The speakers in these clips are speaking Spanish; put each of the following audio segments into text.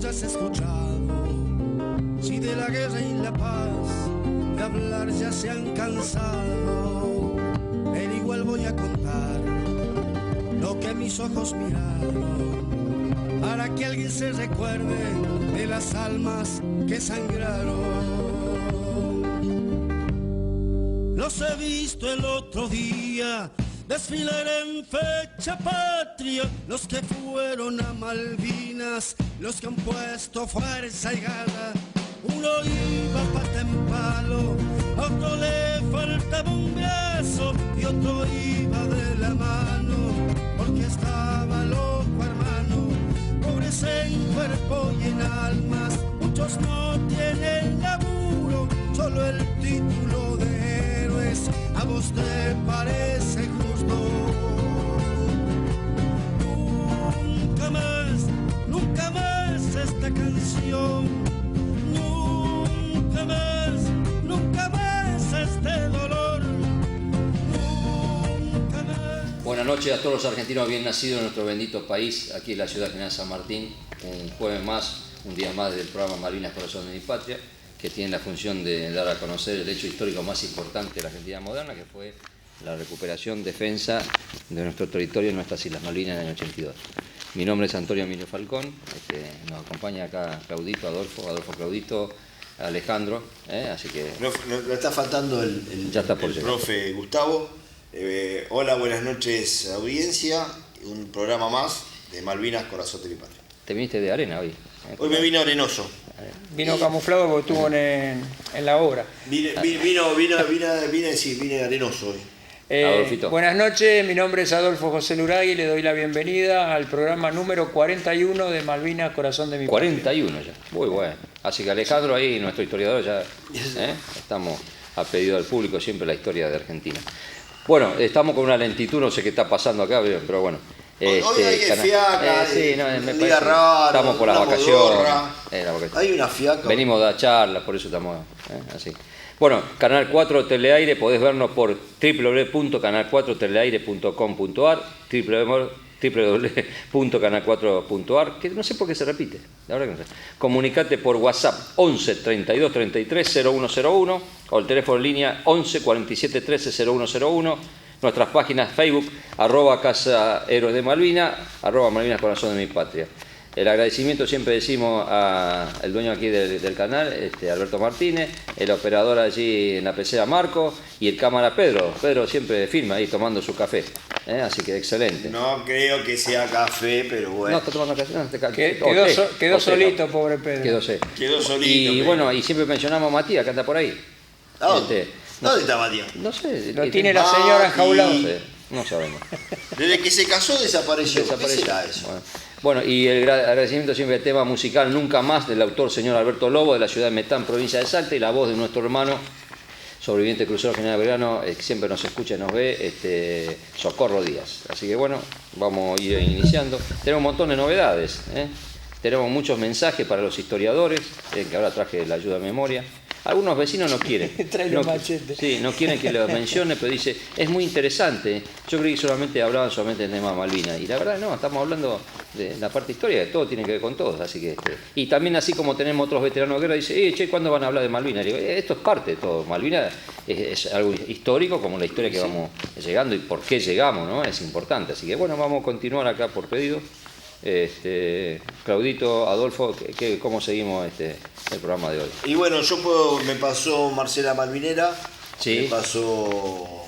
ya has escuchado, si de la guerra y la paz de hablar ya se han cansado, pero igual voy a contar lo que mis ojos miraron, para que alguien se recuerde de las almas que sangraron. Los he visto el otro día desfilar en fecha patria, los que fueron a Malvinas, los que han puesto fuerza y garra. Uno iba pata en palo, a otro le faltaba un brazo y otro iba de la mano, porque estaba loco, hermano, pobres en cuerpo y en almas. Muchos no tienen laburo, solo el título de héroes. ¿A vos te parece justo? Nunca más esta canción, nunca más este dolor, nunca más. Buenas noches a todos los argentinos bien nacidos en nuestro bendito país, aquí en la ciudad General San Martín. Un jueves más, un día más del programa Malvinas, Corazón de mi Patria, que tiene la función de dar a conocer el hecho histórico más importante de la Argentina moderna, que fue la recuperación, defensa de nuestro territorio en nuestras Islas Malvinas en el 82. Mi nombre es Antonio Emilio Falcón, nos acompaña acá Claudito, Adolfo Claudito, Alejandro, así que... No está faltando el profe Gustavo. Hola, buenas noches audiencia, un programa más de Malvinas, Corazón de mi Patria. Te viniste de arena hoy. Hoy me vino arenoso. Vino camuflado porque estuvo en la obra. Vine arenoso hoy. Buenas noches, mi nombre es Adolfo José Luragui y le doy la bienvenida al programa número 41 de Malvinas, Corazón de mi Patria. 41 ya, muy bueno. Así que Alejandro ahí, nuestro historiador, ya estamos a pedido del público siempre la historia de Argentina. Bueno, estamos con una lentitud, no sé qué está pasando acá, pero bueno. Hoy hay fiaca, un día raro, estamos por las vacaciones. Hay una fiaca. Venimos a dar charlas, por eso estamos así. Bueno, Canal 4 Teleaire, podés vernos por www.canal4teleaire.com.ar, www.canal4.ar, que no sé por qué se repite, la verdad que no sé. Comunicate por WhatsApp 11 32 33 0101 o el teléfono en línea 11 47 13 0101. Nuestras páginas Facebook, @Casa Héroes de Malvinas, @Malvinas Corazón de mi Patria. El agradecimiento siempre decimos al dueño aquí del canal, Alberto Martínez, el operador allí en la pecera Marco y el cámara Pedro. Pedro siempre filma ahí tomando su café, así que excelente. No creo que sea café, pero bueno. No, está tomando café. No, quedó solito, pobre Pedro. Quedó solito. Y bueno, y siempre mencionamos a Matías, que anda por ahí. ¿Dónde está Matías? No sé. Lo tiene la señora enjaulada. No sabemos. Desde que se casó desapareció. ¿Qué será eso? Bueno, y el agradecimiento siempre al tema musical Nunca Más, del autor señor Alberto Lobo, de la ciudad de Metán, provincia de Salta, y la voz de nuestro hermano, sobreviviente crucero General Belgrano, que siempre nos escucha y nos ve, Socorro Díaz. Así que bueno, vamos a ir iniciando. Tenemos un montón de novedades, tenemos muchos mensajes para los historiadores, que ahora traje la ayuda de memoria. Algunos vecinos no quieren. No quieren que los mencione, pero dice, es muy interesante. Yo creí que solamente hablaban del tema Malvinas. Y la verdad no, estamos hablando de la parte histórica, todo tiene que ver con todos. Así que, y también así como tenemos otros veteranos de guerra, dice, ¿cuándo van a hablar de Malvinas? Digo, esto es parte de todo. Malvinas es algo histórico, como la historia que vamos llegando y por qué llegamos, ¿no? Es importante. Así que bueno, vamos a continuar acá por pedido. Claudito, Adolfo, ¿cómo seguimos el programa de hoy? Y bueno, me pasó Marcela Malvinera, me pasó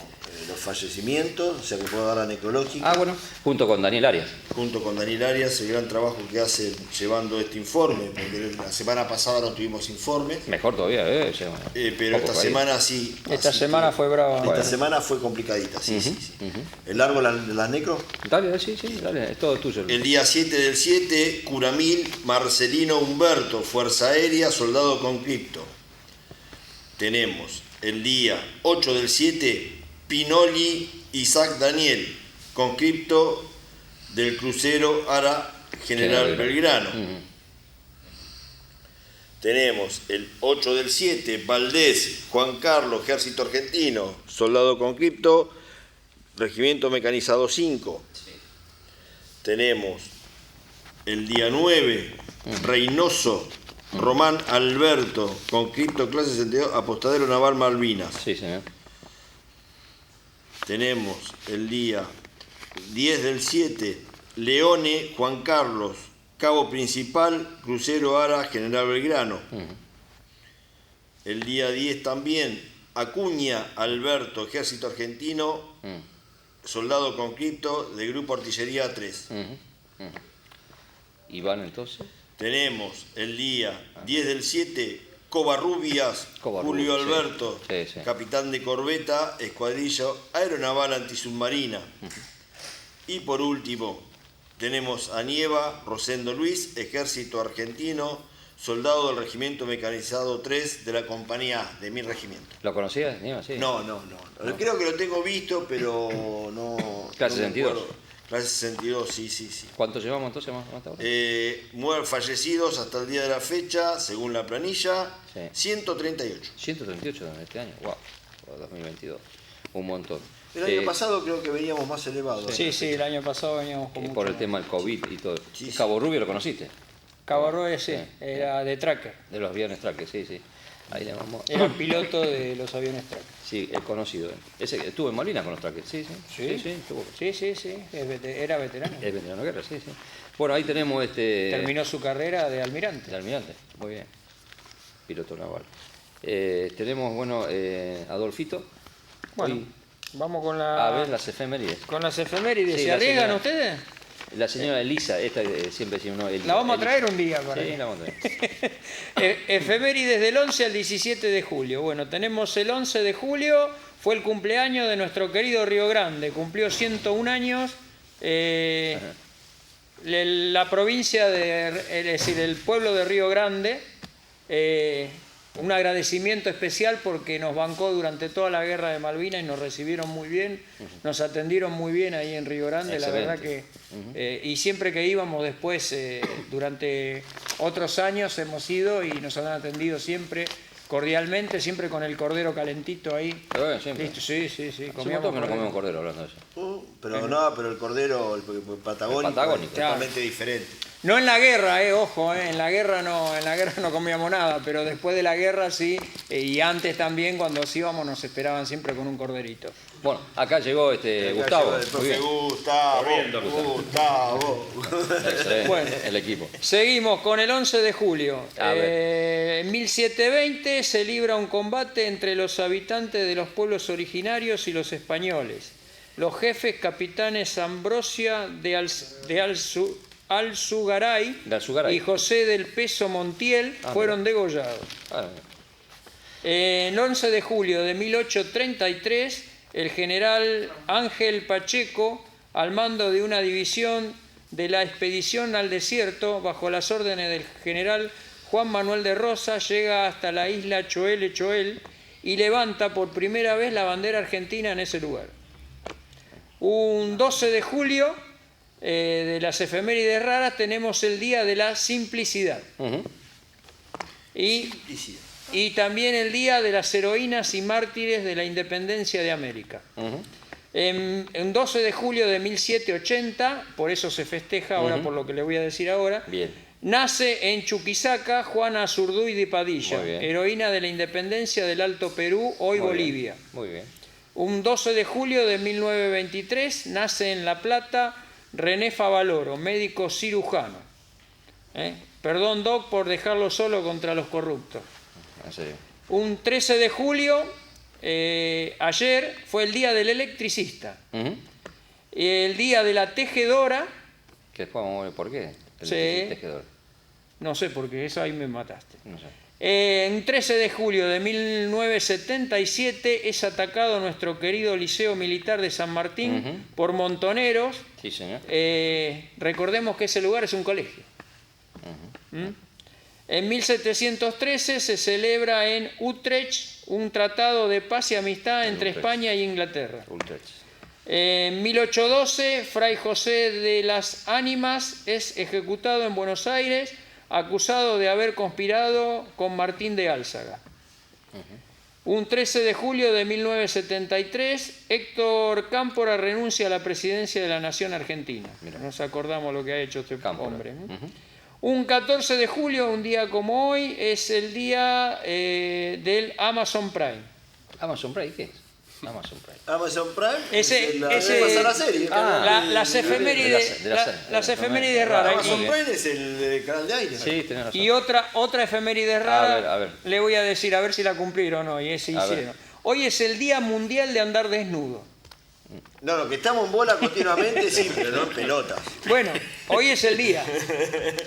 los fallecimientos, o sea que puedo dar la necrológica. Bueno, junto con Daniel Arias. Junto con Daniel Arias, el gran trabajo que hace llevando este informe, porque la semana pasada no tuvimos informe. Mejor todavía, pero esta semana sí. Esta semana fue brava. Esta semana fue complicadita, sí. ¿El largo las necro? Dale, dale, es todo tuyo. El día 7 del 7, Curamil, Marcelino Humberto, Fuerza Aérea, soldado con cripto. Tenemos el día 8 del 7, Pinoli Isaac Daniel, conscripto del crucero Ara General Belgrano. Tenemos el 8 del 7, Valdés Juan Carlos, Ejército Argentino, soldado conscripto, Regimiento Mecanizado 5. Tenemos el día 9, Reynoso Román Alberto, conscripto clase 62, apostadero naval Malvinas. Sí, señor. Tenemos el día 10 del 7, Leone Juan Carlos, cabo principal, crucero Ara General Belgrano. El día 10 también, Acuña Alberto, ejército argentino, soldado conscripto del grupo Artillería 3. ¿Y van entonces? Tenemos el día 10 del 7, Covarrubias, Julio Alberto, sí, sí. capitán de corbeta, escuadrilla aeronaval antisubmarina. Y por último, tenemos a Nieva Rosendo Luis, ejército argentino, soldado del regimiento mecanizado 3 de la compañía A de mi regimiento. ¿Lo conocías, Nieva? Sí. No. Creo que lo tengo visto, pero no. Clase no me 62. acuerdo. Clase 62, sí. ¿Cuántos llevamos entonces más ahora? Fallecidos hasta el día de la fecha, según la planilla, Sí. 138. 138 en este año, wow, 2022, un montón. El año pasado creo que veníamos más elevados. Sí, el año pasado veníamos con mucho Por el más. tema del COVID y todo. Sí, sí. Cabo Rubio lo conociste, Cabo Rubio, sí, era de tracker. de los aviones tracker, sí. Ahí le vamos. Era piloto de los aviones tracker. Sí, el conocido. Ese estuvo en Malvinas con los trackers, sí, estuvo. Sí, era veterano. Es veterano de guerra, sí. Bueno, ahí tenemos Terminó su carrera de almirante. el almirante, muy bien. Piloto naval. Tenemos, bueno, Adolfito. Bueno, Hoy, vamos con a ver las efemérides. con las efemérides. Sí, ¿Se la arriesgan señora- ustedes? La señora Elisa, esta siempre decimos, no, La vamos a traer un día para Sí, ahí. la vamos a traer. Efemérides del 11 al 17 de julio. Bueno, tenemos el 11 de julio, fue el cumpleaños de nuestro querido Río Grande, cumplió 101 años. La provincia es decir, el pueblo de Río Grande, un agradecimiento especial porque nos bancó durante toda la guerra de Malvinas y nos recibieron muy bien, nos atendieron muy bien ahí en Río Grande, Excelente. la verdad que y siempre que íbamos después durante otros años hemos ido y nos han atendido siempre cordialmente, siempre con el cordero calentito ahí. Pero bueno, siempre. Listo, sí, Hace un comíamos montón que no cordero. comemos cordero hablando de eso. Pero el cordero, el patagónico, El patagónico, es totalmente diferente. No en la guerra, ojo, en la guerra no comíamos nada, pero después de la guerra sí, y antes también cuando nos íbamos nos esperaban siempre con un corderito. Bueno, acá llegó Gustavo. El Muy profe bien. Gustavo. Excelente, Bueno. el equipo. Seguimos con el 11 de julio. A ver. En 1720 se libra un combate entre los habitantes de los pueblos originarios y los españoles. Los jefes capitanes Ambrosia de Alzugaray De Alzugaray. y José del Peso Montiel fueron degollados. Ah, El 11 de julio de 1833, el general Ángel Pacheco, al mando de una división de la expedición al desierto, bajo las órdenes del general Juan Manuel de Rosas, llega hasta la isla Choel y levanta por primera vez la bandera argentina en ese lugar. Un 12 de julio, de las efemérides raras, tenemos el Día de la Simplicidad. Y también el Día de las Heroínas y Mártires de la Independencia de América. En 12 de julio de 1780, por eso se festeja ahora por lo que le voy a decir ahora, Bien. nace en Chuquisaca Juana Azurduy de Padilla, Muy bien. heroína de la Independencia del Alto Perú, hoy Muy Bolivia. bien, muy bien. Un 12 de julio de 1923 nace en La Plata René Favaloro, médico cirujano. Perdón, Doc, por dejarlo solo contra los corruptos. Así. Un 13 de julio, ayer, fue el Día del Electricista. El Día de la Tejedora, Que después vamos a ver por qué. El Sí. tejedor. no sé por qué, eso ahí me mataste. No sé. En 13 de julio de 1977 es atacado nuestro querido Liceo Militar de San Martín por montoneros. Sí, señor. Recordemos que ese lugar es un colegio. En 1713 se celebra en Utrecht un tratado de paz y amistad entre Utrecht. España e Inglaterra. Utrecht. En 1812, Fray José de las Ánimas es ejecutado en Buenos Aires, acusado de haber conspirado con Martín de Álzaga. Un 13 de julio de 1973, Héctor Cámpora renuncia a la presidencia de la Nación Argentina. Mirá. Nos acordamos lo que ha hecho este Cámpora. hombre, ¿no? Un 14 de julio, un día como hoy, es el día del Amazon Prime. ¿Amazon Prime qué es? Amazon Prime. Amazon Prime. Ese- pasa la serie. Las efemérides, las efemérides raras. Amazon Muy Prime es el canal de aire. Sí, tenés razón. Y otra efeméride rara, A ver. le voy a decir, a ver si la cumplieron hoy, se A ver. hicieron. Hoy es el Día Mundial de Andar Desnudo. No, que estamos en bola continuamente, sí, pero no en pelotas. Bueno, hoy es el día.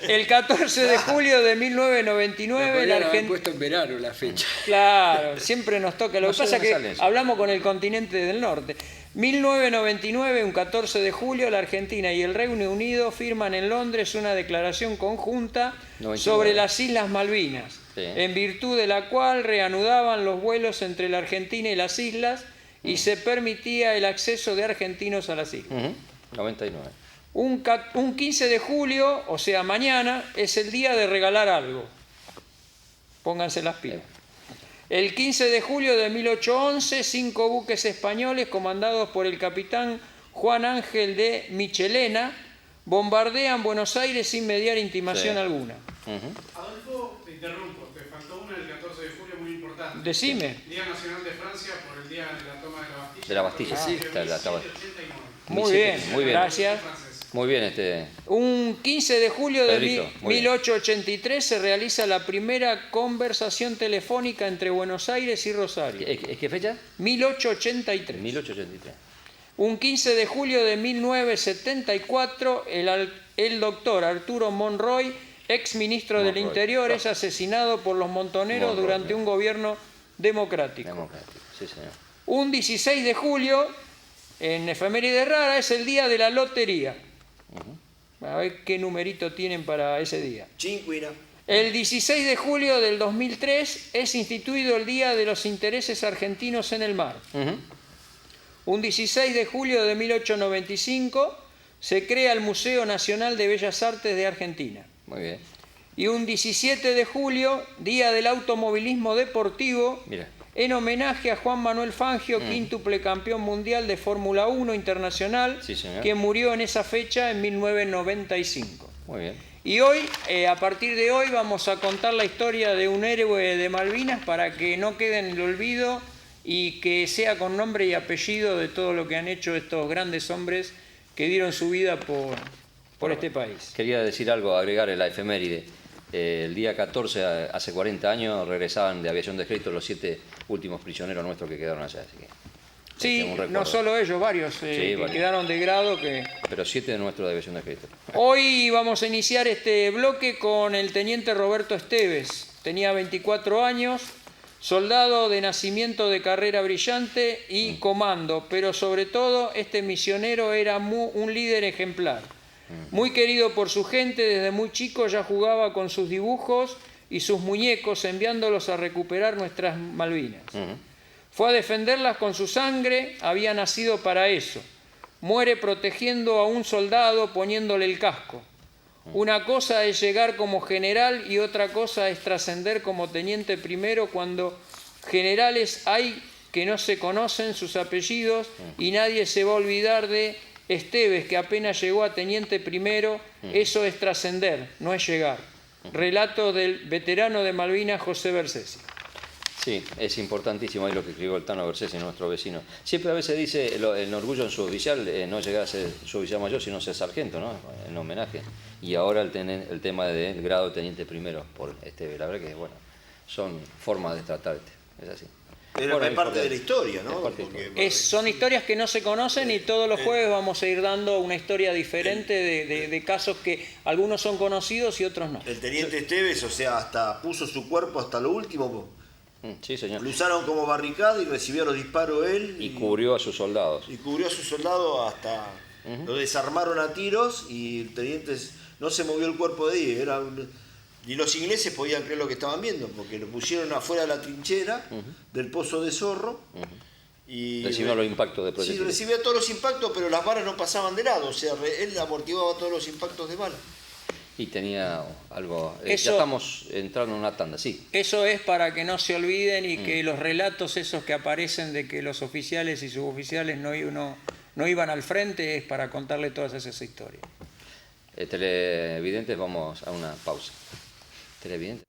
El 14 de julio de 1999, la Han Argentina... puesto en verano la fecha. Claro, siempre nos toca. Lo No que sé pasa es dónde que sale eso. hablamos con el continente del norte. 1999, un 14 de julio, la Argentina y el Reino Unido firman en Londres una declaración conjunta 99. sobre las Islas Malvinas, Sí. en virtud de la cual reanudaban los vuelos entre la Argentina y las islas y se permitía el acceso de argentinos a las islas. 99. Un 15 de julio, o sea, mañana, es el día de regalar algo. Pónganse las pilas. El 15 de julio de 1811, 5 buques españoles comandados por el capitán Juan Ángel de Michelena bombardean Buenos Aires sin mediar intimación Sí. alguna. Adolfo, te interrumpo, te faltó una el 14 de julio muy importante. Decime. Día Nacional de Francia por el día de la toma de la Bastilla. De la Bastilla, sí, de está, la estaba- 1789. Muy bien, Muy bien. gracias. Francés. Muy bien, Un 15 de julio de Pedrito, muy bien. 1883 se realiza la primera conversación telefónica entre Buenos Aires y Rosario. ¿Qué fecha? 1883. 1883. Un 15 de julio de 1974, el doctor Arturo Monroy, ex ministro del Monroy. Interior, es asesinado por los montoneros Monroy, durante un gobierno democrático. Democrático, sí señor. Un 16 de julio, en efeméride rara, es el día de la lotería. A ver qué numerito tienen para ese día. Chinquina. El 16 de julio del 2003 es instituido el Día de los Intereses Argentinos en el Mar. Un 16 de julio de 1895 se crea el Museo Nacional de Bellas Artes de Argentina. Muy bien. Y un 17 de julio, Día del Automovilismo Deportivo, Mira. en homenaje a Juan Manuel Fangio, quíntuple campeón mundial de Fórmula 1 internacional, Sí, señor. que murió en esa fecha en 1995. Muy bien. Y hoy, a partir de hoy, vamos a contar la historia de un héroe de Malvinas para que no quede en el olvido y que sea con nombre y apellido de todo lo que han hecho estos grandes hombres que dieron su vida por este país. Quería decir algo, agregar en la efeméride. El día 14, hace 40 años, regresaban de aviación de crédito los 7 últimos prisioneros nuestros que quedaron allá. Así que, Sí, un recuerdo. no solo ellos, varios que varios. quedaron de grado que... Pero 7 de nuestros de aviación de crédito. Hoy vamos a iniciar este bloque con el teniente Roberto Esteves. Tenía 24 años, soldado de nacimiento, de carrera brillante y comando, pero sobre todo este misionero era un líder ejemplar. Muy querido por su gente, desde muy chico ya jugaba con sus dibujos y sus muñecos, enviándolos a recuperar nuestras Malvinas. Fue a defenderlas con su sangre, había nacido para eso. Muere protegiendo a un soldado poniéndole el casco. Una cosa es llegar como general y otra cosa es trascender como teniente primero cuando generales hay que no se conocen sus apellidos y nadie se va a olvidar de Esteves, que apenas llegó a teniente primero. Eso es trascender, no es llegar. Relato del veterano de Malvinas, José Bersesi. Sí, es importantísimo ahí lo que escribió el Tano Bersesi, nuestro vecino. Siempre a veces dice el orgullo en su oficial, no llegar a ser su oficial mayor, sino ser sargento, ¿no? En homenaje. Y ahora el tema del grado de teniente primero por Esteves. La verdad que, bueno, son formas de tratarte, es así. Pero Bueno, es parte porque- de la historia, ¿no? es parte de la Porque- Son historias que no se conocen y todos los jueves vamos a ir dando una historia diferente de casos que algunos son conocidos y otros no. El teniente Esteves, o sea, hasta puso su cuerpo hasta lo último. Sí, señor. Lo usaron como barricada y recibió los disparos él. Y cubrió a sus soldados. Y cubrió a su soldado hasta... Lo desarmaron a tiros y el teniente no se movió el cuerpo de ahí. Y los ingleses podían creer lo que estaban viendo, porque lo pusieron afuera de la trinchera del Pozo de Zorro. Y Recibió los impactos de Sí, proyectiles. recibía todos los impactos, pero las balas no pasaban de lado. O sea, él amortiguaba todos los impactos de bala. Y tenía algo... ya Eso- estamos entrando en una tanda, sí. Eso es para que no se olviden y que los relatos esos que aparecen de que los oficiales y suboficiales no iban al frente es para contarle todas esas historias. Televidentes, vamos a una pausa. Televidentes.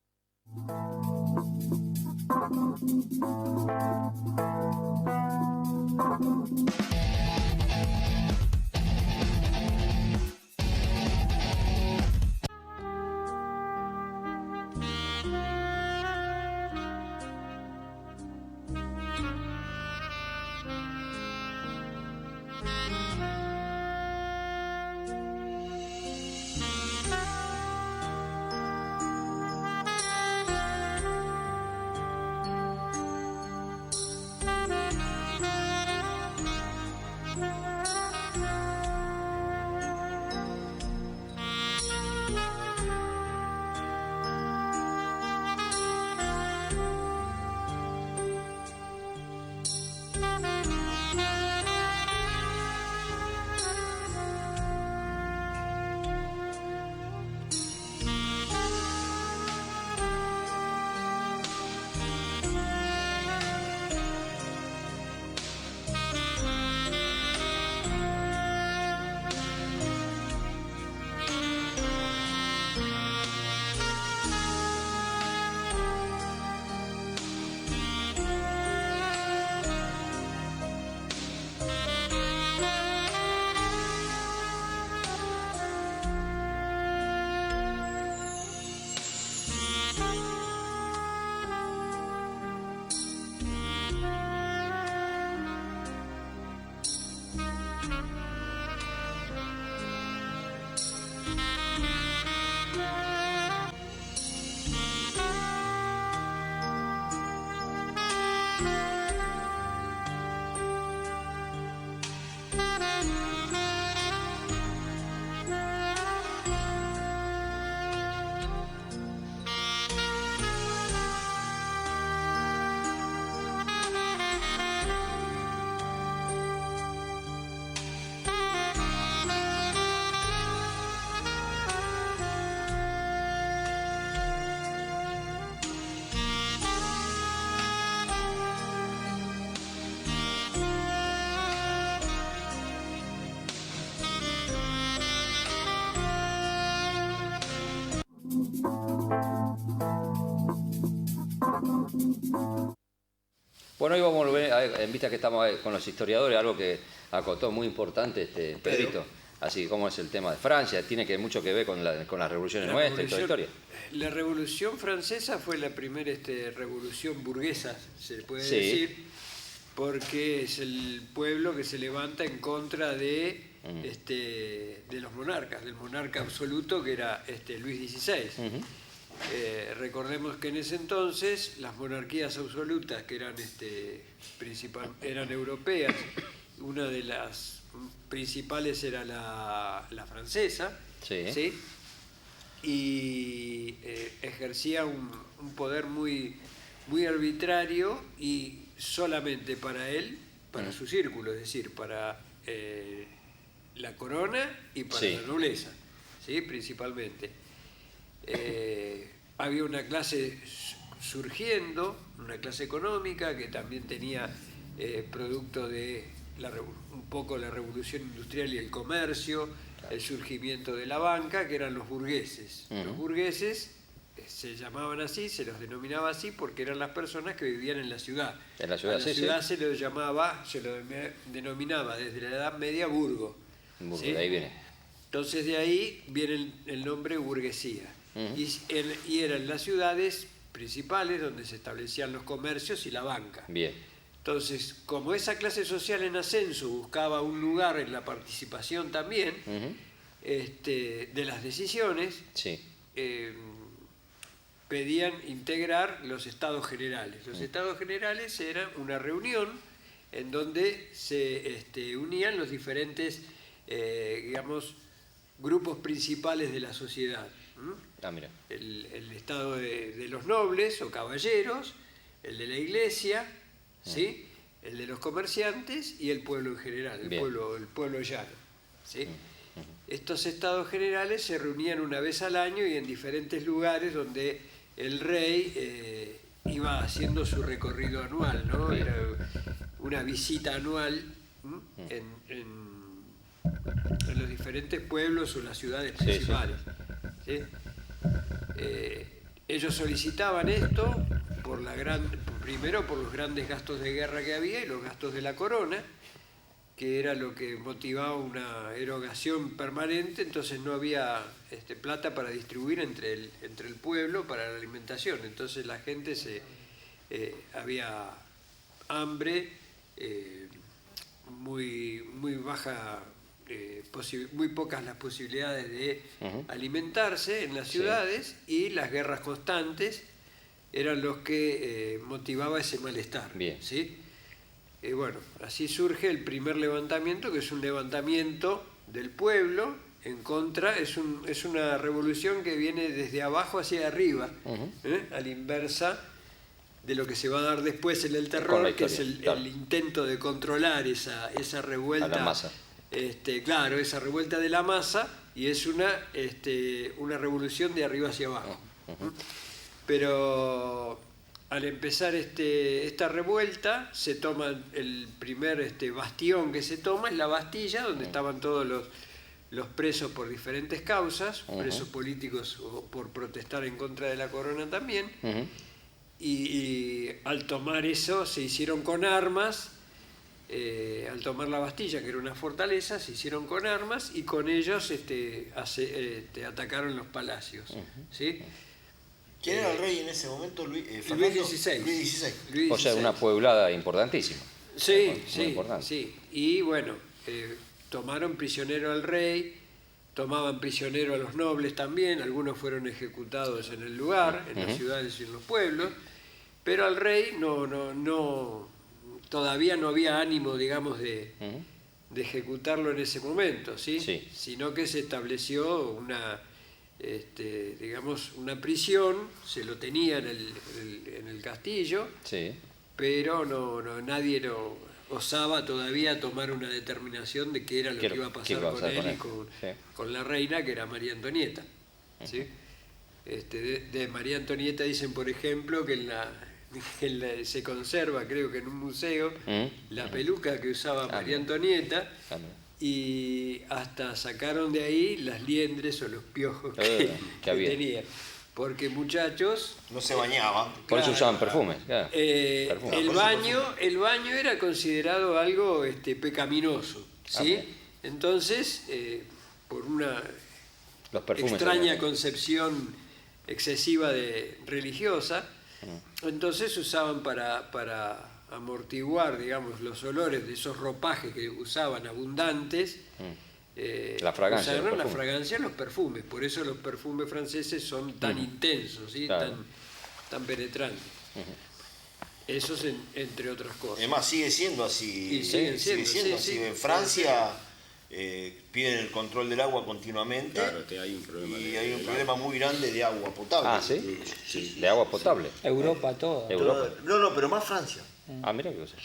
Bueno, hoy vamos a volver, en vista que estamos con los historiadores, algo que acotó muy importante Pedrito. Así como es el tema de Francia, tiene mucho que ver con las revoluciones nuestras y toda la historia. La Revolución Francesa fue la primera revolución burguesa, se puede Sí. decir, porque es el pueblo que se levanta en contra de los monarcas, del monarca absoluto que era Luis XVI. Recordemos que en ese entonces las monarquías absolutas, que eran eran europeas, una de las principales era la francesa, Sí. ¿sí? Y ejercía un poder muy, muy arbitrario y solamente para él, para su círculo, es decir, para la corona y para Sí. la nobleza, ¿sí? Principalmente. Había una clase surgiendo, una clase económica que también tenía producto de un poco la revolución industrial y el comercio, el surgimiento de la banca, que eran los burgueses. Los burgueses se llamaban así, se los denominaba así porque eran las personas que vivían en la ciudad. En la ciudad, A la sí, ciudad sí. se lo denominaba desde la Edad Media burgo. Burgo, ¿sí? de ahí viene. Entonces de ahí viene el nombre burguesía. Y eran las ciudades principales donde se establecían los comercios y la banca. Bien. Entonces, como esa clase social en ascenso buscaba un lugar en la participación también de las decisiones, Sí. pedían integrar los estados generales. Los estados generales eran una reunión en donde se unían los diferentes, digamos, grupos principales de la sociedad. Ah, mira. El estado de los nobles o caballeros, el de la iglesia, ¿sí? El de los comerciantes y el pueblo en general, el Bien. pueblo llano. ¿sí? estos estados generales se reunían una vez al año y en diferentes lugares donde el rey iba haciendo su recorrido anual, ¿no? Era una visita anual en los diferentes pueblos o las ciudades principales. ¿Sí? Ellos solicitaban esto primero por los grandes gastos de guerra que había y los gastos de la corona, que era lo que motivaba una erogación permanente, entonces no había plata para distribuir entre el pueblo para la alimentación, entonces la gente había hambre, muy baja, muy pocas las posibilidades de alimentarse en las ciudades, y las guerras constantes eran los que motivaba ese malestar. Bien. ¿Sí? Bueno, así surge el primer levantamiento, que es un levantamiento del pueblo en contra, es una revolución que viene desde abajo hacia arriba, a la inversa de lo que se va a dar después en el terror, que es el intento de controlar esa revuelta. A la masa. Claro, esa revuelta de la masa, y es una revolución de arriba hacia abajo. Pero al empezar esta revuelta, se toma el primer bastión que se toma, es la Bastilla, donde estaban todos los presos por diferentes causas, presos políticos o por protestar en contra de la corona también, y al tomar eso se hicieron con armas. Al tomar la Bastilla, que era una fortaleza, se hicieron con armas y con ellos atacaron los palacios. ¿Sí? ¿Quién era el rey en ese momento? Luis XVI. XVI. O sea, una pueblada importantísima. Sí, Muy importante. sí. Y bueno, tomaron prisionero al rey, tomaban prisionero a los nobles también, algunos fueron ejecutados en el lugar, en las ciudades y en los pueblos, pero al rey todavía no había ánimo, digamos, de ejecutarlo en ese momento, ¿sí? Sí. Sino que se estableció una prisión, se lo tenía en el castillo, Sí. pero nadie osaba todavía tomar una determinación de qué era lo que iba a pasar con él y con la reina, que era María Antonieta. ¿Sí? De María Antonieta dicen, por ejemplo, que se conserva, creo que en un museo, la peluca que usaba María Antonieta, y hasta sacaron de ahí las liendres o los piojos que tenía. Porque muchachos... No se bañaban. Por eso usaban perfumes. Claro. El baño era considerado algo pecaminoso, ¿sí? Entonces, por una Los perfumes extraña concepción excesiva religiosa, entonces usaban para amortiguar, digamos, los olores de esos ropajes que usaban abundantes. La fragancia. Usaron la fragancia en los perfumes, por eso los perfumes franceses son tan intensos, ¿sí? Claro. tan penetrantes. Esos entre otras cosas. Además sigue siendo así. Y siguen siendo así. sí. En Francia piden el control del agua continuamente. Claro, hay un problema. Y hay un problema muy grande de agua potable. Ah, ¿sí? Sí. De agua potable. Europa toda. Europa. No, pero más Francia. Ah, mira qué cosa.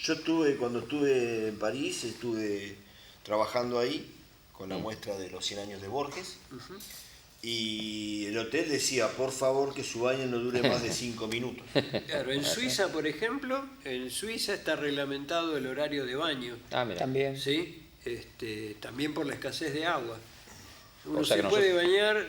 Cuando estuve en París, estuve trabajando ahí con la muestra de los 100 años de Borges, y el hotel decía, por favor, que su baño no dure más de 5 minutos. Claro, en Suiza, por ejemplo, está reglamentado el horario de baño. Ah, mira. También. ¿Sí? También por la escasez de agua. Uno O sea se que puede bañar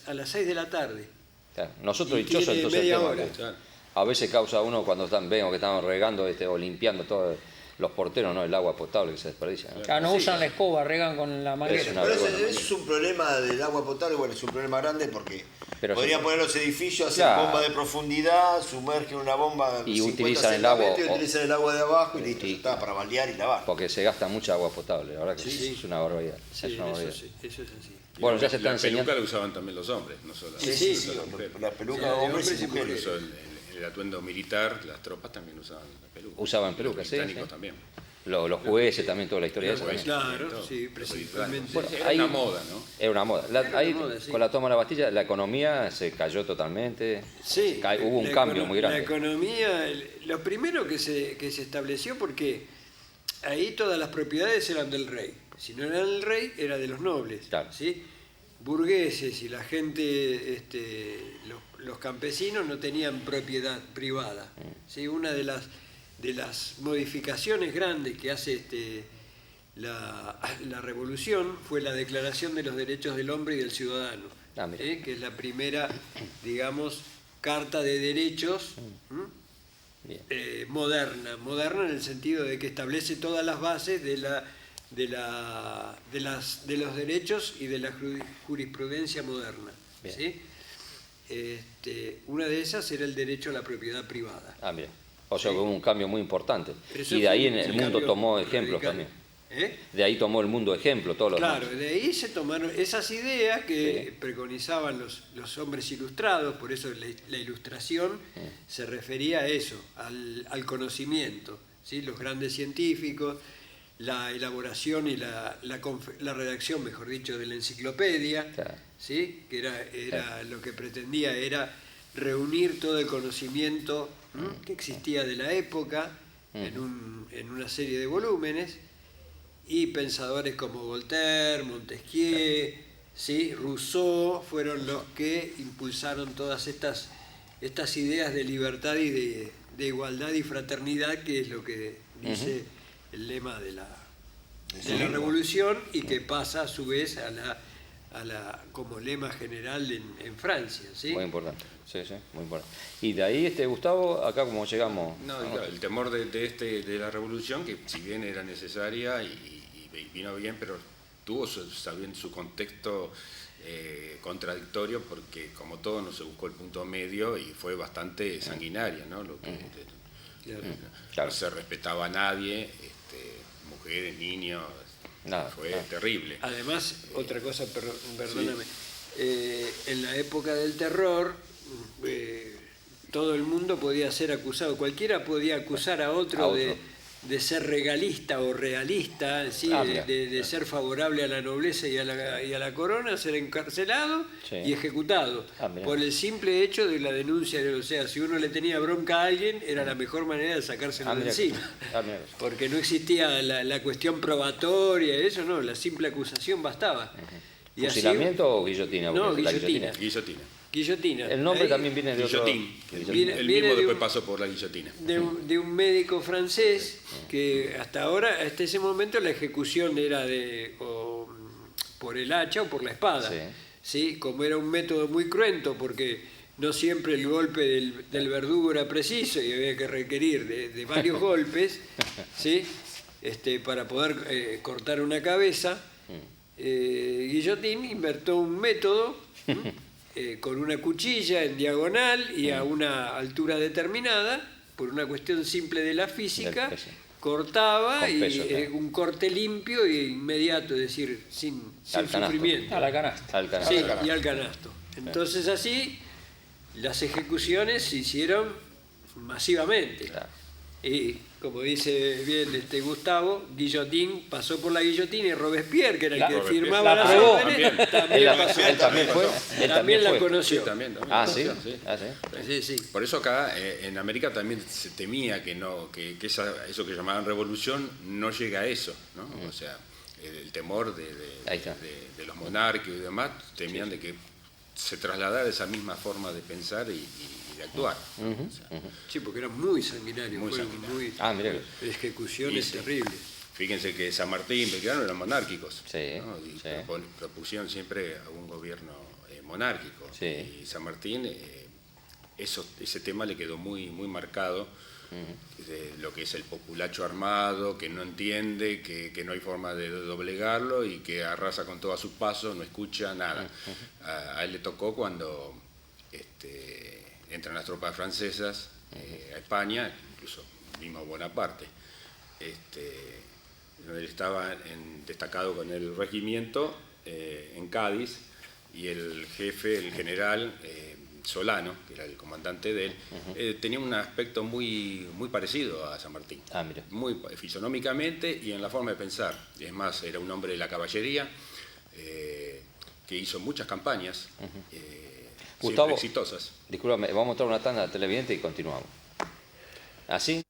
a las 6 de la tarde. Claro. Nosotros Y dichosos, tiene entonces, media el tema hora. que a veces causa uno cuando vemos que estamos regando o limpiando todos los porteros, ¿no? El agua potable que se desperdicia, ¿no? Claro, no usan la escoba, regan con la manguera. Es una Pero vergüenza. ese es un problema del agua potable, bueno, es un problema grande porque Pero podrían sí. poner los edificios, hacer Claro. bomba de profundidad, sumergen una bomba Y 50 utilizan el agua, centímetros y utilizan el agua de abajo y listo, y- ya está, para baldear y lavar. Porque se gasta mucha agua potable, la verdad que Sí. es una barbaridad. Sí, es una barbaridad. eso es así. Bueno, ya se está La enseñando. peluca la usaban también los hombres, no solo Sí, las mujeres. La peluca Sí, de de hombres y hombres y mujeres. Incluso el atuendo militar, las tropas también usaban la peluca. Usaban peluca, Los sí, británicos sí. también. Los jueces también, toda la historia esa. Los también. jueces. Claro, todo. sí, Los principalmente. británicos. Era Ahí- una moda, ¿no? Era una moda. Era Ahí, una moda, sí. con la toma de la Bastilla, la economía se cayó totalmente. Sí, Hubo un cambio muy grande. La economía, lo primero que se estableció, porque ahí todas las propiedades eran del rey, Si no era del rey, era de los nobles. Claro. ¿Sí? Burgueses y la gente, los campesinos no tenían propiedad privada. ¿Sí? Una de las modificaciones grandes que hace la revolución fue la Declaración de los Derechos del Hombre y del Ciudadano, que es la primera, digamos, carta de derechos moderna en el sentido de que establece todas las bases de los derechos y de la jurisprudencia moderna. ¿Sí? Una de esas era el derecho a la propiedad privada. Ah, mira. O sea, que hubo un cambio muy importante. Eso Y de ahí fue el un mundo cambio tomó ejemplos radical. también. De ahí tomó el mundo ejemplo, todos los Claro, demás. de ahí se tomaron esas ideas que preconizaban los hombres ilustrados, por eso la ilustración se refería a eso, al conocimiento, ¿sí? Los grandes científicos, la elaboración y la redacción, mejor dicho, de la enciclopedia, Claro. ¿sí? Que era lo que pretendía era reunir todo el conocimiento que existía de la época en una serie de volúmenes. Y pensadores como Voltaire, Montesquieu, ¿sí? Rousseau fueron los que impulsaron todas estas ideas de libertad y de igualdad y fraternidad, que es lo que dice el lema de la revolución y que pasa a su vez como lema general en Francia. ¿Sí? Muy importante, sí, muy importante. Y de ahí, Gustavo, acá como llegamos... No, claro, el temor de la revolución, que si bien era necesaria y vino bien, pero tuvo también su contexto contradictorio, porque como todo no se buscó el punto medio y fue bastante sanguinaria, ¿no? Lo que, Claro. No se respetaba a nadie, mujeres, niños, fue terrible. Además, otra cosa, perdóname, en la época del terror, todo el mundo podía ser acusado, cualquiera podía acusar a otro. De ser regalista o realista, ¿sí? de ser favorable a la nobleza y a la corona, ser encarcelado y ejecutado por el simple hecho de la denuncia. O sea, si uno le tenía bronca a alguien, era la mejor manera de sacárselo de encima. Porque no existía la cuestión probatoria, eso no, la simple acusación bastaba. ¿Fusilamiento o guillotina? No, guillotina. Guillotina. El nombre también viene de otro... El mismo después pasó por la guillotina. De un médico francés que hasta ese momento la ejecución era por el hacha o por la espada. ¿Sí? Como era un método muy cruento, porque no siempre el golpe del verdugo era preciso y había que requerir de varios golpes, ¿sí? Para poder cortar una cabeza. Guillotín inventó un método con una cuchilla en diagonal y a una altura determinada, por una cuestión simple de la física, cortaba y un corte limpio e inmediato, es decir, sin sufrimiento. A la canasta. Sí, y al canasto. Entonces así las ejecuciones se hicieron masivamente. Y como dice bien Gustavo, Guillotín pasó por la guillotina y Robespierre, que era el que firmaba las órdenes, también la conoció. ¿Sí? Por eso acá en América también se temía que eso que llamaban revolución no llega a eso, ¿no? O sea, el temor de los monárquicos y demás, temían de que se trasladara esa misma forma de pensar y de actuar. Sí, porque era muy sanguinario, ejecuciones terribles. Fíjense que San Martín y Belgrano eran monárquicos, ¿no? Y propusieron siempre a un gobierno monárquico. Y San Martín, ese tema le quedó muy marcado, de lo que es el populacho armado, que no entiende, que no hay forma de doblegarlo y que arrasa con todo a su paso, no escucha nada. A él le tocó cuando entran las tropas francesas a España, incluso mismo Bonaparte. Él estaba destacado con el regimiento en Cádiz, y el jefe, el general Solano, que era el comandante de él, tenía un aspecto muy parecido a San Martín, muy fisonómicamente y en la forma de pensar. Es más, era un hombre de la caballería que hizo muchas campañas Gustavo, exitosas. Discúlpame, vamos a mostrar una tanda televidente y continuamos. ¿Así?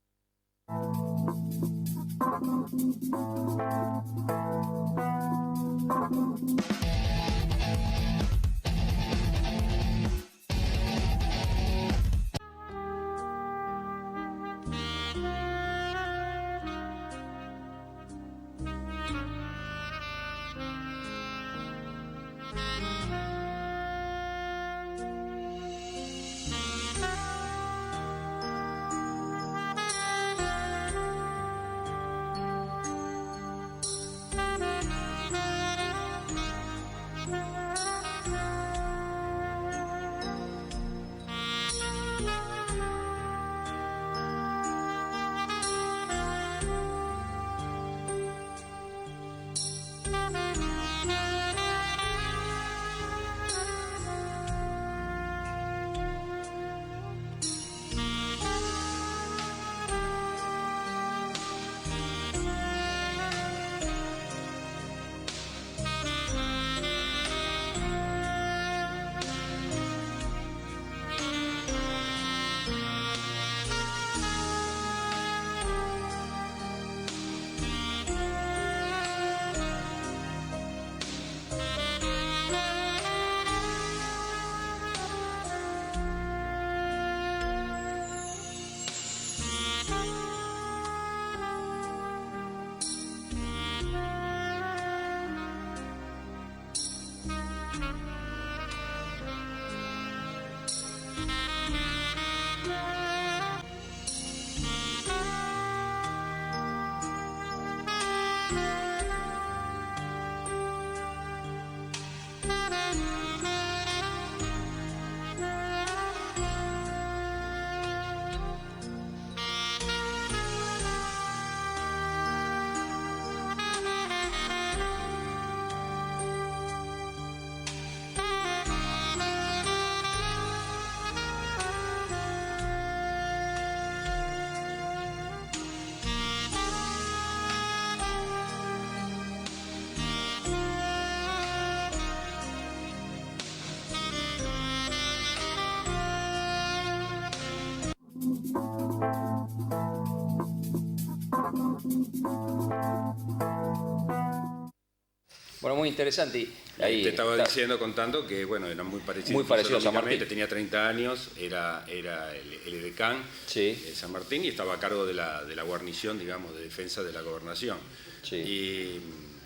Bueno, muy interesante. Y ahí te estaba contando que bueno, eran muy parecidos. Muy parecido a San Martín. Tenía 30 años, era el edecán sí. de San Martín y estaba a cargo de la guarnición, digamos, de defensa de la gobernación. Sí.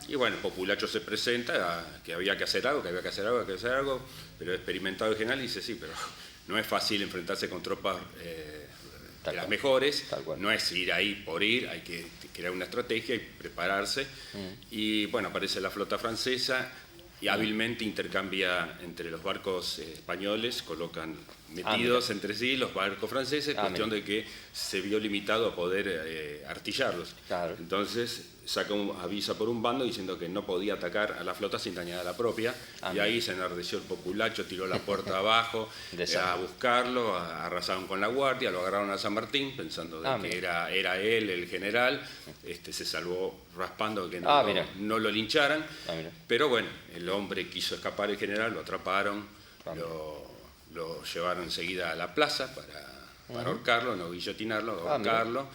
Y bueno, Populacho se presenta, que había que hacer algo, pero experimentado el general y dice, sí, pero no es fácil enfrentarse con tropas de las mejores, no es ir ahí por ir, hay que crear una estrategia y prepararse. Y bueno, aparece la flota francesa y hábilmente intercambia entre los barcos españoles, colocan metidos entre sí los barcos franceses, cuestión de que se vio limitado a poder artillarlos. Claro. Entonces avisa por un bando diciendo que no podía atacar a la flota sin dañar a la propia, y ahí se enardeció el Populacho, tiró la puerta abajo a buscarlo, arrasaron con la guardia, lo agarraron a San Martín pensando que era él el general, se salvó raspando que no lo lincharan, pero bueno, el hombre quiso escapar, el general, lo atraparon, lo llevaron enseguida a la plaza para ahorcarlo, no guillotinarlo, ahorcarlo.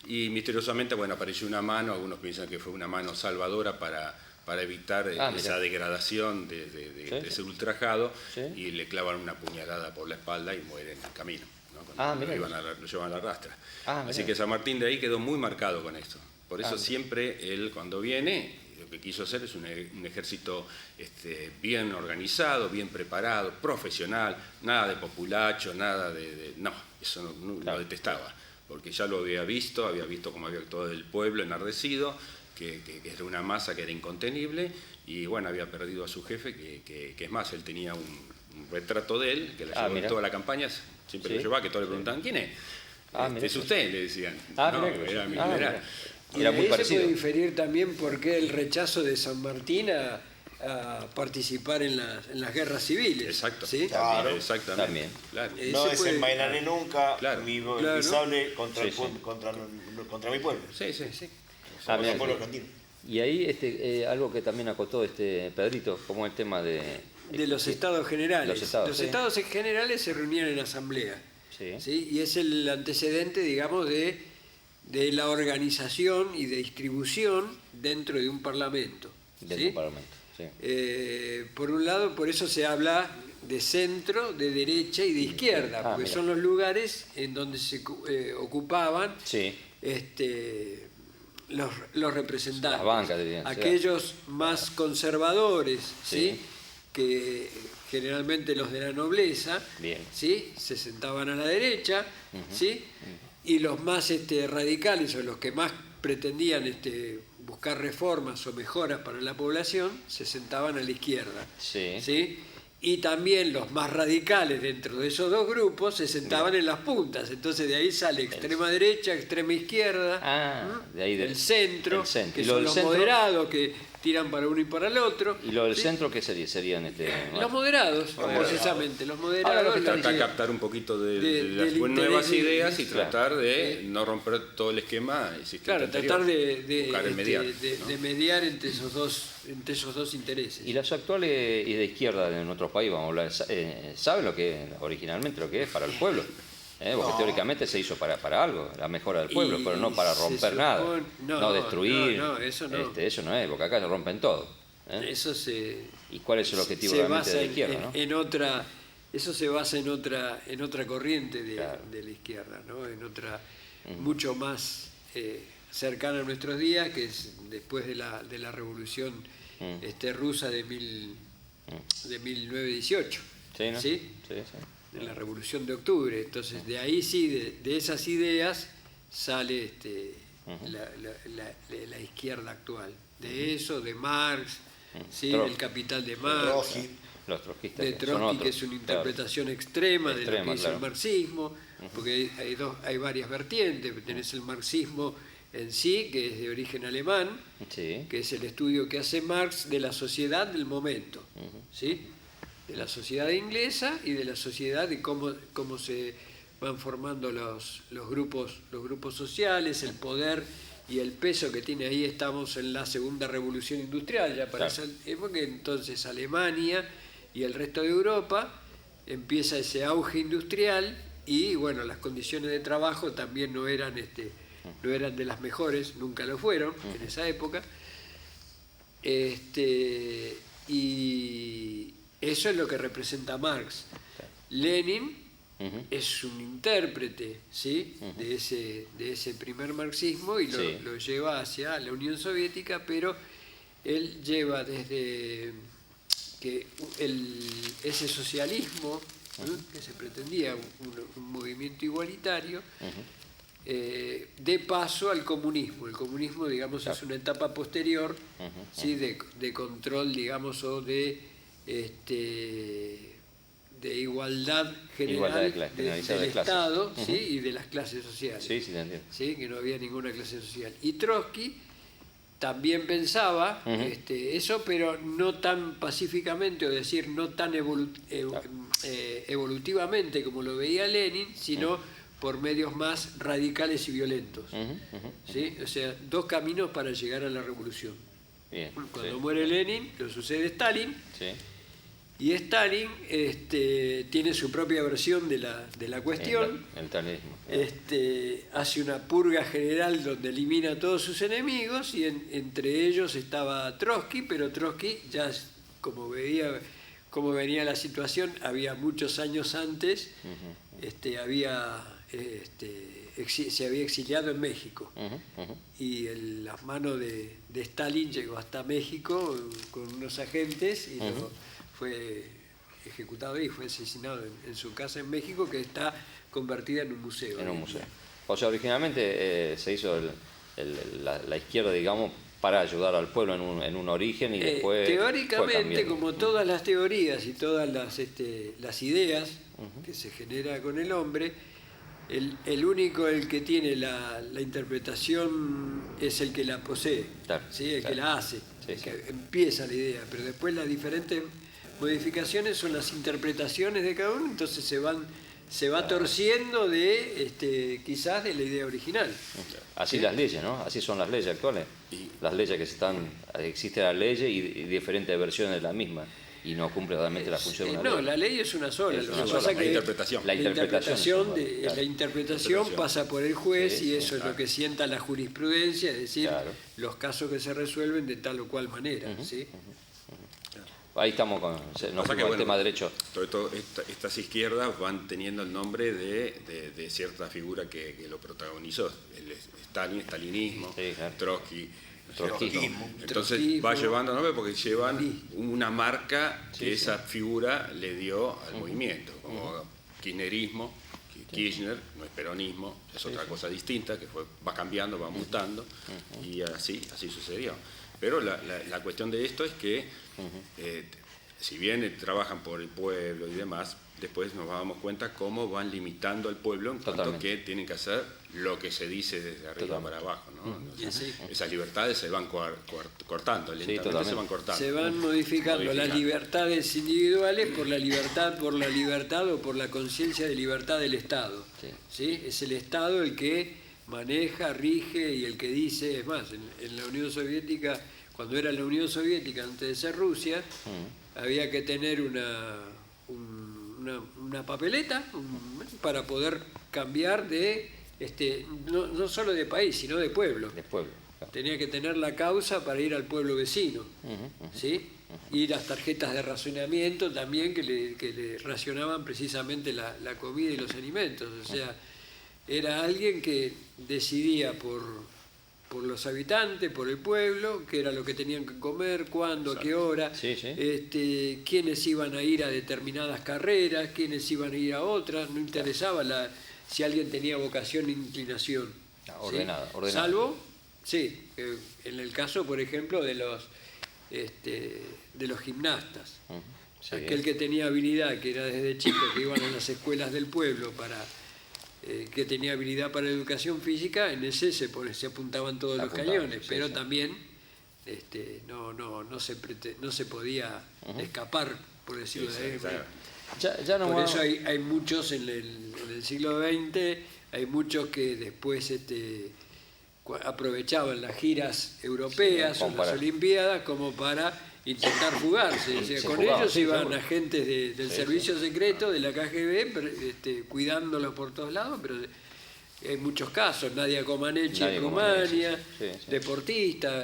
Y misteriosamente, bueno, apareció una mano, algunos piensan que fue una mano salvadora para evitar esa degradación de ser ultrajado, y le clavan una puñalada por la espalda y muere en el camino, ¿no? Lo llevan a la rastra. Así que San Martín de ahí quedó muy marcado con esto. Por eso siempre él, cuando viene, lo que quiso hacer es un ejército bien organizado, bien preparado, profesional, nada de populacho, nada no, eso no lo detestaba. Porque ya lo había visto cómo había actuado el pueblo enardecido, que era una masa que era incontenible, y bueno, había perdido a su jefe, que es más, él tenía un retrato de él, que le llevó en toda la campaña, siempre lo llevaba, que todos le preguntaban, ¿quién es? Es usted, le decían. No, era mi general. Y era muy parecido. Se puede inferir también por qué el rechazo de San Martín a participar en las guerras civiles. Exacto. ¿Sí? Claro. Exactamente. También. Claro. No desenvainaré nunca mi sable contra mi pueblo. Sí. El pueblo argentino. Y ahí algo que también acotó Pedrito, como el tema de los estados generales. Los estados generales se reunían en asamblea. Sí. Y es el antecedente, digamos, de de la organización y de distribución dentro de un parlamento. Dentro ¿sí? de un parlamento, sí. Por un lado, por eso se habla de centro, de derecha y de izquierda, porque mira. son los lugares en donde se ocupaban Sí. los representantes. Las bancas, dirían, aquellos más conservadores, Sí. ¿sí? Que generalmente los de la nobleza, Bien. ¿sí? Se sentaban a la derecha, ¿sí? Y los más radicales o los que más pretendían buscar reformas o mejoras para la población se sentaban a la izquierda. Sí. ¿sí? Y también los más radicales dentro de esos dos grupos se sentaban en las puntas. Entonces de ahí sale extrema derecha, extrema izquierda, de ahí el centro, que ¿Y lo son del los centro? moderados que tiran para uno y para el otro. ¿Y lo del ¿sí? centro qué sería? Serían Los moderados, precisamente, los moderados. Ahora lo que está Tratar de sí. captar un poquito de del las nuevas interés, ideas y claro. tratar de no romper todo el esquema existente. Claro, tratar Buscar el mediar, de mediar entre esos dos intereses. ¿Y los actuales y de izquierda en nuestro país, vamos a hablar, saben lo que originalmente lo que es para el pueblo? Porque teóricamente se hizo para algo, la mejora del pueblo, pero no para romper nada, no destruir. No, eso no. Eso no es, porque acá se rompen todo. Eso ¿Y cuál es el objetivo se realmente basa de la izquierda? ¿no? Eso se basa en otra corriente Claro. de la izquierda, ¿no? En otra mucho más cercana a nuestros días, que es después de la revolución rusa de 1918. Sí, ¿no? ¿sí? Sí. De la revolución de octubre. Entonces de ahí sí, de esas ideas sale la izquierda actual. De eso, de Marx, ¿sí? Del Capital de Marx, Trotsky. Los trotskistas de son Trotsky, otros, que es una claro. interpretación extrema de lo que es claro. el marxismo, porque hay varias vertientes. Tenés el marxismo en sí, que es de origen alemán, Sí. que es el estudio que hace Marx de la sociedad del momento, ¿sí? De la sociedad inglesa y de la sociedad y cómo se van formando los grupos sociales, el poder y el peso que tiene ahí. Estamos en la segunda revolución industrial, ya para esa época. Entonces Alemania y el resto de Europa empieza ese auge industrial y bueno, las condiciones de trabajo también no eran de las mejores, nunca lo fueron en esa época. Y eso es lo que representa Marx. Lenin es un intérprete, ¿sí? de ese primer marxismo y lo lleva hacia la Unión Soviética, pero él lleva desde que ese socialismo que se pretendía, un movimiento igualitario, de paso al comunismo. El comunismo, digamos, es una etapa posterior, ¿sí? de control, digamos, o de igualdad general del Estado, ¿sí? Y de las clases sociales. Sí, te entiendo. ¿Sí? Que no había ninguna clase social. Y Trotsky también pensaba eso, pero no tan pacíficamente, o decir, no tan evolutivamente como lo veía Lenin, sino por medios más radicales y violentos. ¿Sí? O sea, dos caminos para llegar a la revolución. Bien, Cuando muere Lenin, lo sucede Stalin. Sí. Y Stalin tiene su propia versión de la cuestión. El stalinismo. Hace una purga general donde elimina a todos sus enemigos y entre ellos estaba Trotsky, pero Trotsky ya, como veía cómo venía la situación, había muchos años antes, se había exiliado en México. Y las manos de Stalin llegó hasta México con unos agentes y fue ejecutado y fue asesinado en su casa en México, que está convertida en un museo. En un museo. O sea, originalmente se hizo la izquierda, digamos, para ayudar al pueblo en un origen y después... Teóricamente, como todas las teorías y todas las ideas que se genera con el hombre, el único el que tiene la interpretación es el que la posee, Claro, ¿sí? El claro. que la hace, Sí, el sí. que empieza la idea, pero después las diferentes modificaciones son las interpretaciones de cada uno, entonces se va torciendo quizás de la idea original. Así las leyes, ¿no? Así son las leyes actuales. Las leyes que existen las leyes y diferentes versiones de la misma. y no cumple realmente la función de una No, ley. la ley es una sola. Es Lo una que sola, pasa la que interpretación. La la interpretación interpretación pasa por el juez Sí, y eso es lo que sienta la jurisprudencia, es decir, Claro. los casos que se resuelven de tal o cual manera. ¿Sí? Ahí estamos con el tema derecho. Todo estas izquierdas van teniendo el nombre de cierta figura que lo protagonizó. El Stalin, stalinismo, Sí, claro. Trotsky. Trotskismo. Entonces Trotskismo. va llevando nombre porque llevan una marca que esa figura le dio al movimiento, como kirchnerismo, Kirchner, no es peronismo, es otra cosa distinta, que va cambiando, va mutando, y así sucedió. Pero la cuestión de esto es que, si bien trabajan por el pueblo y demás, después nos damos cuenta cómo van limitando al pueblo en cuanto Totalmente. que tienen que hacer lo que se dice desde arriba para abajo, ¿no? Sí. Esas libertades se van cortando, lentamente totalmente. se van cortando. Se van modificando las libertades individuales por la libertad o por la conciencia de libertad del Estado. Sí. ¿Sí? Es el Estado el que maneja, rige y el que dice, es más, en la Unión Soviética, cuando era la Unión Soviética antes de ser Rusia, había que tener una papeleta para poder cambiar de, no solo de país, sino de pueblo. Del pueblo. Claro. Tenía que tener la causa para ir al pueblo vecino, ¿sí? Y las tarjetas de racionamiento también que le racionaban precisamente la comida y los alimentos. O sea, era alguien que decidía por los habitantes, por el pueblo, qué era lo que tenían que comer, cuándo, a qué hora, Sí, sí. quiénes iban a ir a determinadas carreras, quiénes iban a ir a otras, no interesaba si alguien tenía vocación e inclinación. Ordenada, ¿sí? ordenada. Salvo, sí, en el caso, por ejemplo, de los gimnastas. Sí. Aquel que tenía habilidad, que era desde chico, que iban a las escuelas del pueblo que tenía habilidad para la educación física, en ese se apuntaban todos los cañones, sí, pero sí. también no se podía escapar, por decirlo de alguna manera. Ya no Por vamos- eso hay muchos en el siglo XX, hay muchos que después aprovechaban las giras europeas Sí, o las para- Olimpiadas como para intentar fugarse. O sea, Se con fugaban, ellos sí, iban seguro. agentes del servicio secreto, de la KGB, cuidándolos por todos lados, pero hay muchos casos. Nadia Comaneci Nadia en Comaneci, Rumania, sí, sí. deportista,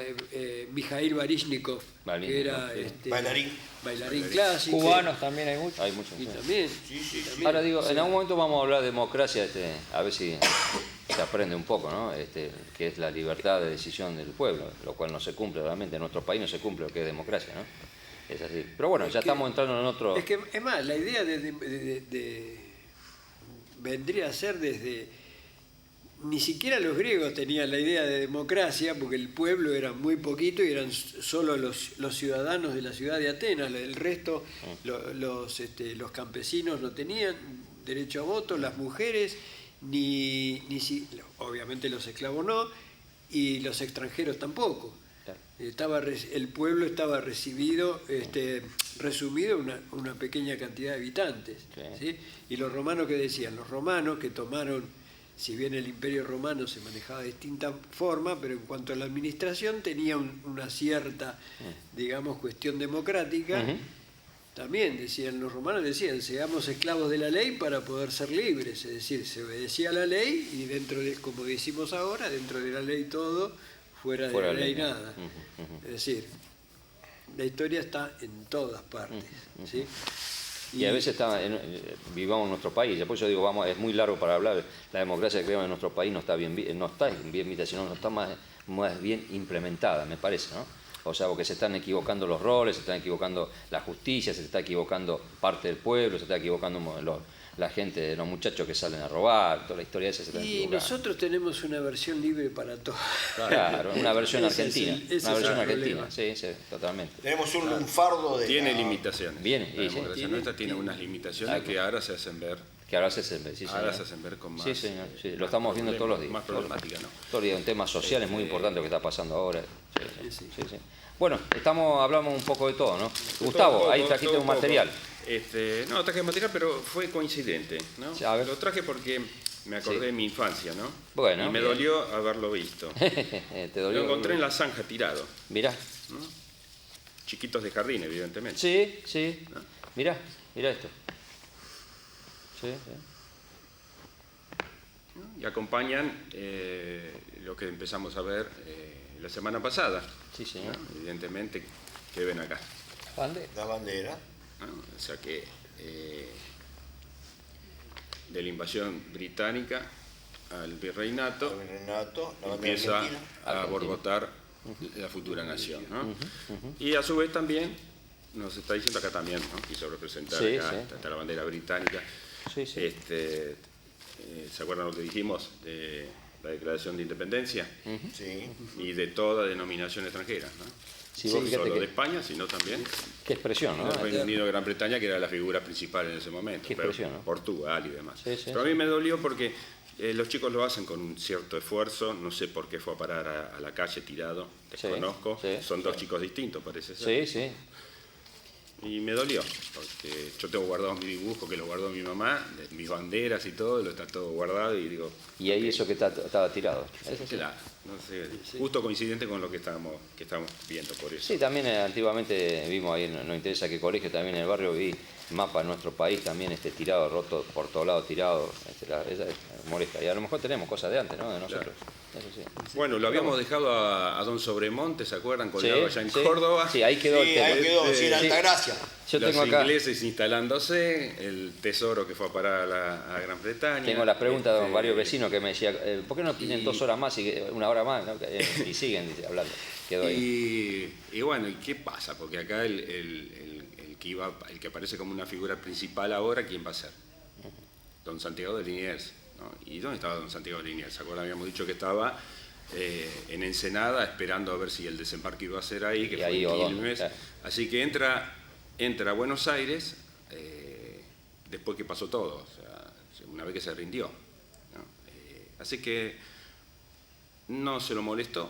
Mikhail Baryshnikov, que era bailarín clásico. Cubanos también hay muchos. Hay muchos. Y sí. también, Ahora digo, o sea, en algún momento vamos a hablar de democracia, a ver si se aprende un poco, ¿no? Que es la libertad de decisión del pueblo, lo cual no se cumple realmente. En nuestro país no se cumple lo que es democracia, ¿no? Es así. Pero bueno, ya estamos entrando en otro... Es que, es más, la idea vendría a ser ni siquiera los griegos tenían la idea de democracia, porque el pueblo era muy poquito y eran solo los ciudadanos de la ciudad de Atenas. El resto, los campesinos no tenían derecho a voto, las mujeres, obviamente los esclavos no, y los extranjeros tampoco. El pueblo estaba resumido en una pequeña cantidad de habitantes. ¿Sí? Y los romanos, ¿qué decían? Los romanos que tomaron, si bien el imperio romano se manejaba de distinta forma, pero en cuanto a la administración tenía una cierta, digamos, cuestión democrática. También los romanos decían, seamos esclavos de la ley para poder ser libres. Es decir, se obedecía a la ley y dentro de, como decimos ahora, dentro de la ley todo, fuera de la ley nada. Es decir, la historia está en todas partes. ¿Sí? Y a veces vivamos en nuestro país, por eso digo, es muy largo para hablar. La democracia que creamos en nuestro país no está bien vista, sino no está más bien implementada, me parece, ¿no? O sea, porque se están equivocando los roles, se están equivocando la justicia, se está equivocando parte del pueblo, se está equivocando la gente, los muchachos que salen a robar, toda la historia esa se está equivocando. Y nosotros tenemos una versión libre para todo. Claro, una versión Ese es argentina. ese Una es versión el argentina, problema. sí, totalmente. Tenemos un lunfardo de... Tiene limitaciones. Viene, La sí, democracia nuestra tiene unas limitaciones que ahora se hacen ver. Que ahora se hacen ver, sí, Ahora señor. se hacen ver con más. Sí, señor, sí, lo estamos viendo todos los días. Más problemática, ¿no? Todos los días, un tema social es muy importante lo que está pasando ahora. Sí. Bueno, hablamos un poco de todo, ¿no? Gustavo, ahí trajiste un material. No traje material, pero fue coincidente, ¿no? Sí, a ver. Lo traje porque me acordé de mi infancia, ¿no? Bueno, y me bien. dolió haberlo visto. ¿Te dolió? Lo encontré en la zanja tirado. Mirá. ¿no? chiquitos de jardín, evidentemente. Sí, sí. ¿No? Mirá esto. Sí, sí. Y acompañan lo que empezamos a ver la semana pasada. Sí, señor. ¿No? Evidentemente, que ven acá. La bandera. ¿No? O sea que de la invasión británica al virreinato, empieza a borbotar la futura nación, ¿no? Y a su vez también nos está diciendo acá también, ¿no? Quiso representar Sí, acá, sí. está la bandera británica. Sí, sí. ¿Se acuerdan lo que dijimos de la Declaración de Independencia? Sí. Y de toda denominación extranjera, ¿no? Sí, No vos fíjate solo que- de España, sino también Qué expresión, ¿no? del Reino Unido, Gran Bretaña, que era la figura principal en ese momento, Qué pero expresión, ¿no? Portugal y demás. Sí, sí. Pero a mí me dolió porque los chicos lo hacen con un cierto esfuerzo, no sé por qué fue a parar a la calle tirado, desconozco, sí, son dos chicos distintos, parece ser. Sí, sí. Y me dolió, porque yo tengo guardado mi dibujo, que lo guardó mi mamá, de mis banderas y todo, lo está todo guardado y digo... Y ahí ok, eso que estaba tirado. Eso sí. claro, no sé, justo coincidente con lo que estamos viendo, por eso. Sí, también antiguamente vimos ahí, no interesa qué colegio, también en el barrio vi mapas de nuestro país también tirado, roto por todos lados, tirado, esa es molesta. Y a lo mejor tenemos cosas de antes, ¿no? De nosotros. Eso sí. Bueno, lo habíamos dejado a Don Sobremonte, ¿se acuerdan? Colgado allá en Córdoba. Sí, ahí quedó el Sí, tema. ahí quedó, sí, en Altagracia. Yo Los tengo acá, ingleses instalándose, el tesoro que fue a parar a Gran Bretaña. tengo las preguntas de varios vecinos que me decían, ¿por qué no tienen 2 horas más y una hora más? ¿No? Y siguen hablando. Quedó ahí. Y bueno, ¿y qué pasa? Porque acá el que aparece como una figura principal ahora, ¿quién va a ser? Don Santiago de Liniers, ¿no? ¿Y dónde estaba Don Santiago de Liniers? ¿Se acuerdan? Habíamos dicho que estaba en Ensenada esperando a ver si el desembarco iba a ser ahí, que Y fue ahí en Odón, Quilmes. claro. Así que entra a Buenos Aires después que pasó todo, o sea, una vez que se rindió, ¿no? Así que no se lo molestó,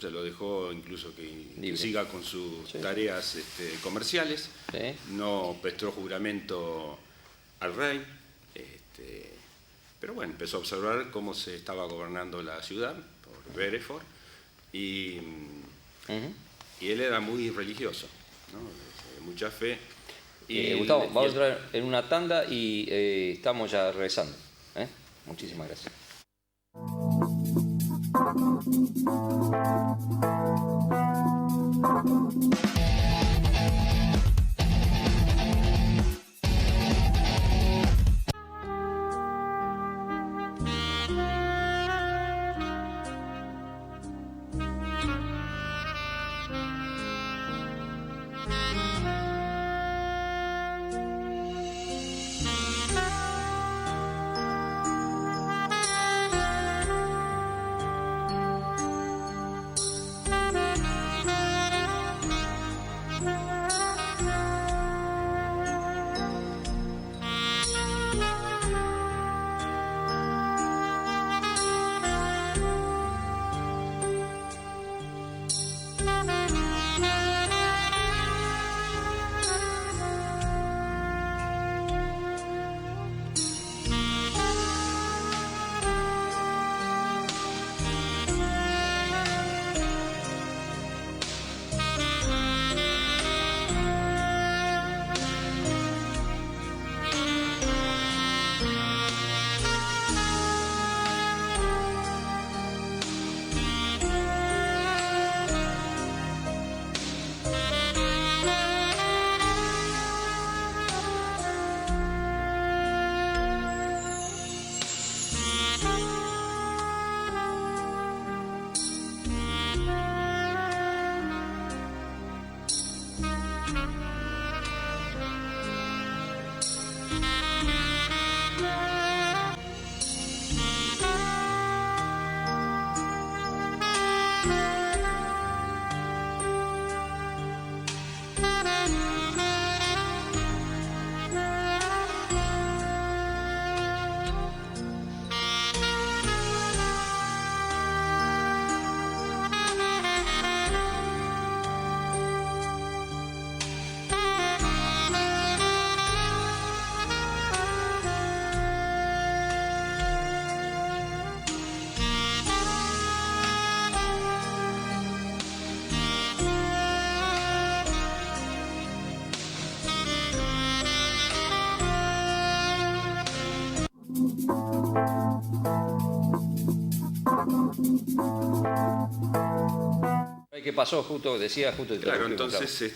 se lo dejó incluso que Libre. siga con sus Sí. tareas comerciales, Sí. no prestó juramento al rey, pero bueno, empezó a observar cómo se estaba gobernando la ciudad por Bereford y él era muy religioso, ¿no? De mucha fe. Gustavo, vamos a entrar en una tanda y estamos ya regresando. Muchísimas gracias. ¿Qué pasó? Decía justo. Claro, entonces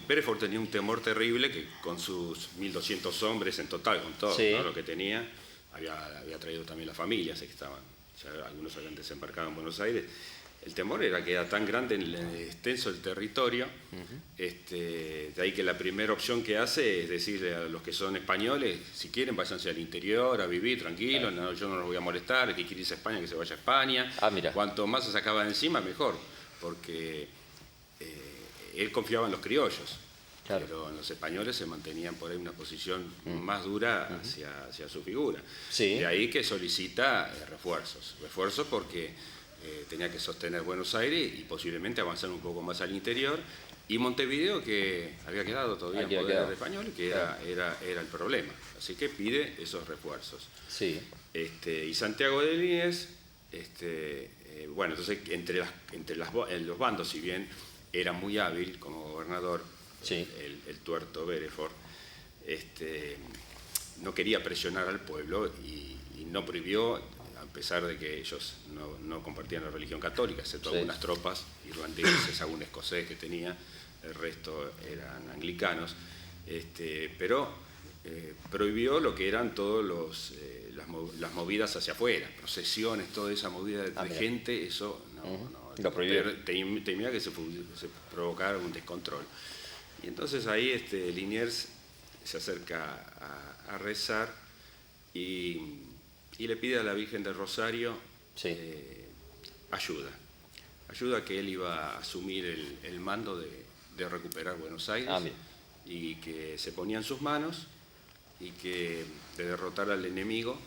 Bereford tenía un temor terrible que con sus 1.200 hombres en total, con todo, ¿no? Lo que tenía, había traído también las familias que estaban, ya algunos habían desembarcado en Buenos Aires. El temor era que era tan grande, extenso el territorio, de ahí que la primera opción que hace es decirle a los que son españoles, si quieren váyanse al interior a vivir tranquilos, no, yo no los voy a molestar, el que quiere irse a España que se vaya a España. Cuanto más se sacaba de encima mejor, porque él confiaba en los criollos, pero los españoles se mantenían por ahí una posición más dura hacia su figura. De ahí que solicita refuerzos porque tenía que sostener Buenos Aires y posiblemente avanzar un poco más al interior, y Montevideo, que había quedado todavía en poder español, que era el problema. Así que pide esos refuerzos. Y Santiago de Liniers, bueno, entonces entre los bandos, si bien era muy hábil como gobernador, el tuerto Bereford, no quería presionar al pueblo y no prohibió, a pesar de que ellos no compartían la religión católica, excepto algunas tropas irlandeses, algún escocés que tenía, el resto eran anglicanos, pero prohibió lo que eran todos las movidas hacia afuera, procesiones, toda esa movida de gente, eso no lo prohibió. Temía que se provocara un descontrol. Y entonces ahí Liniers se acerca a rezar y le pide a la Virgen del Rosario ayuda que él iba a asumir el mando de recuperar Buenos Aires, y que se ponía en sus manos, y que de derrotar al enemigo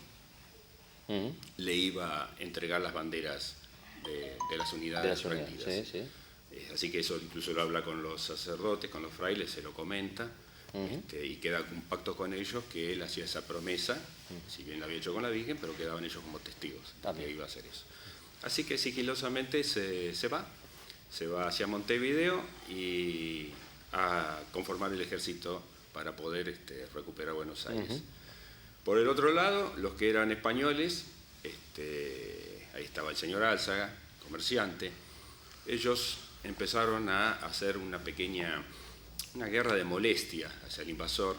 le iba a entregar las banderas de las unidades rendidas. Así que eso incluso lo habla con los sacerdotes, con los frailes, se lo comenta. Y queda un pacto con ellos que él hacía esa promesa, si bien lo había hecho con la Virgen, pero quedaban ellos como testigos de que iba a hacer eso. Así que sigilosamente se va hacia Montevideo y a conformar el ejército para poder recuperar Buenos Aires. Por el otro lado, los que eran españoles, ahí estaba el señor Álzaga, comerciante, ellos empezaron a hacer una guerra de molestia hacia el invasor,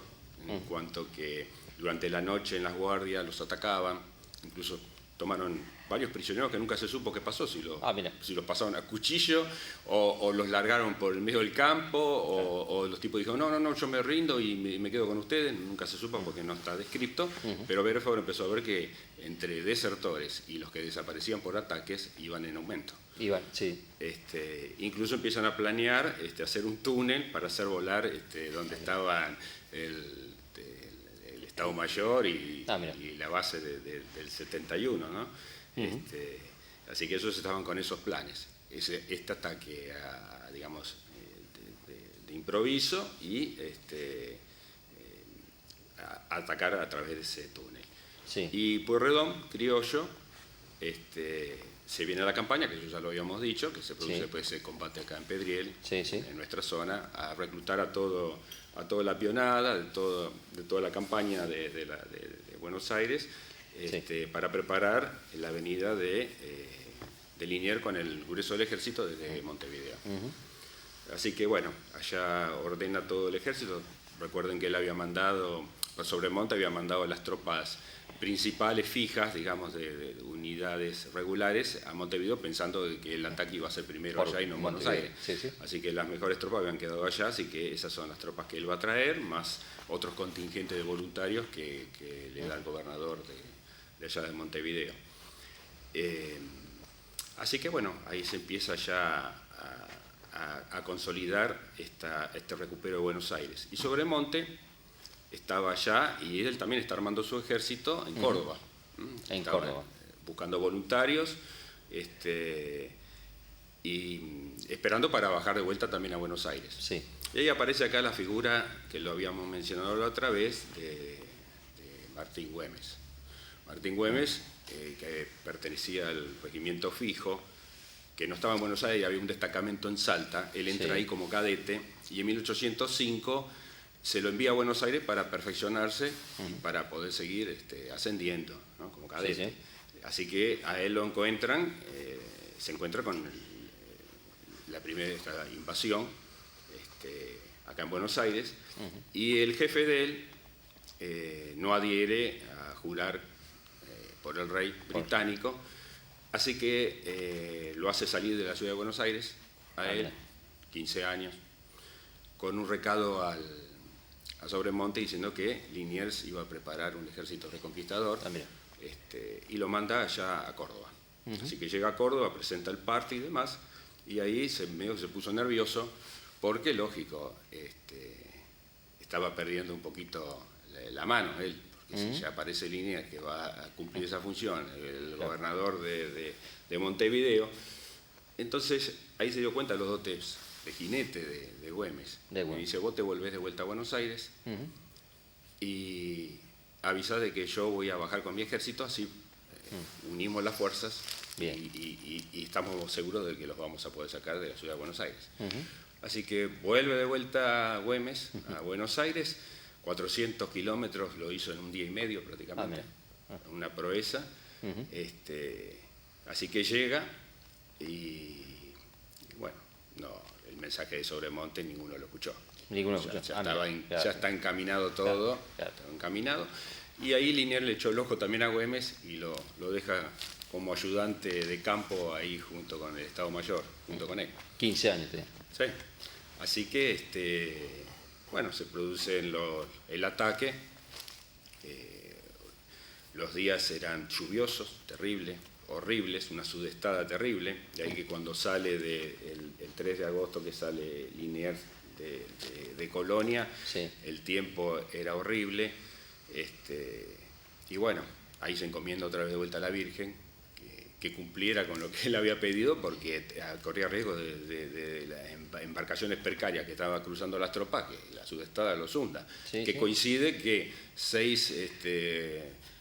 en cuanto que durante la noche en las guardias los atacaban, incluso tomaron varios prisioneros que nunca se supo qué pasó, si los pasaron a cuchillo o los largaron por el medio del campo, o los tipos dijeron no, yo me rindo y me quedo con ustedes, nunca se supo porque no está descrito, pero Bereford empezó a ver que entre desertores y los que desaparecían por ataques iban en aumento. Incluso empiezan a planear hacer un túnel para hacer volar donde estaban el Estado Mayor y la base del 71, ¿no? Así que ellos estaban con esos planes. Este ataque, digamos, de improviso y a atacar a través de ese túnel. Y Pueyrredón, criollo, se viene a la campaña, que ya lo habíamos dicho, que se produce después ese combate acá en Pedriel, en nuestra zona, a reclutar a toda la pionada, de toda la campaña de Buenos Aires, para preparar la avenida de Liniers con el grueso del ejército desde Montevideo. Así que bueno, allá ordena todo el ejército. Recuerden que él había mandado, sobre Monte había mandado las tropas principales fijas, digamos, de unidades regulares a Montevideo, pensando que el ataque iba a ser primero allá y no en Buenos Aires. Así que las mejores tropas habían quedado allá, así que esas son las tropas que él va a traer, más otros contingentes de voluntarios que le da el gobernador de allá de Montevideo. Así que bueno, ahí se empieza ya a consolidar este recupero de Buenos Aires. Y sobre Monte estaba allá, y él también está armando su ejército en Córdoba. Buscando voluntarios y esperando para bajar de vuelta también a Buenos Aires. Y ahí aparece acá la figura que lo habíamos mencionado la otra vez, de Martín Güemes. Martín Güemes, que pertenecía al regimiento fijo, que no estaba en Buenos Aires, había un destacamento en Salta, él entra ahí como cadete, y en 1805 se lo envía a Buenos Aires para perfeccionarse y para poder seguir ascendiendo, ¿no? Como cadete. Así que a él lo encuentran, se encuentra con la primera invasión acá en Buenos Aires, y el jefe de él no adhiere a jurar por el rey británico, así que lo hace salir de la ciudad de Buenos Aires, a él, 15 años, con un recado a Sobremonte diciendo que Liniers iba a preparar un ejército reconquistador, y lo manda allá a Córdoba. Así que llega a Córdoba, presenta el parte y demás, y ahí medio se puso nervioso, porque lógico, estaba perdiendo un poquito la mano él, porque si ya aparece Liniers que va a cumplir esa función, el gobernador de Montevideo, entonces ahí se dio cuenta de los dotes de jinete de Güemes. Y dice, vos te volvés de vuelta a Buenos Aires y avisás de que yo voy a bajar con mi ejército, así unimos las fuerzas y estamos seguros de que los vamos a poder sacar de la ciudad de Buenos Aires. Así que vuelve de vuelta Güemes a Buenos Aires, 400 kilómetros lo hizo en un día y medio prácticamente, una proeza. Así que llega y bueno, el mensaje de Sobremonte ninguno lo escuchó. Ya está encaminado todo, estaba encaminado. Y ahí Liniers le echó el ojo también a Güemes y lo deja como ayudante de campo ahí junto con el Estado Mayor, junto con él. 15 años. Sí. Así que, bueno, se produce el ataque. Los días eran lluviosos, terribles, horribles, una sudestada terrible. De ahí que cuando sale el 3 de agosto que sale Liniers de Colonia, el tiempo era horrible. Y bueno, ahí se encomienda otra vez de vuelta a la Virgen, que cumpliera con lo que él había pedido, porque corría riesgo de las embarcaciones precarias que estaban cruzando las tropas, que la sudestada los hunda. Coincide que 6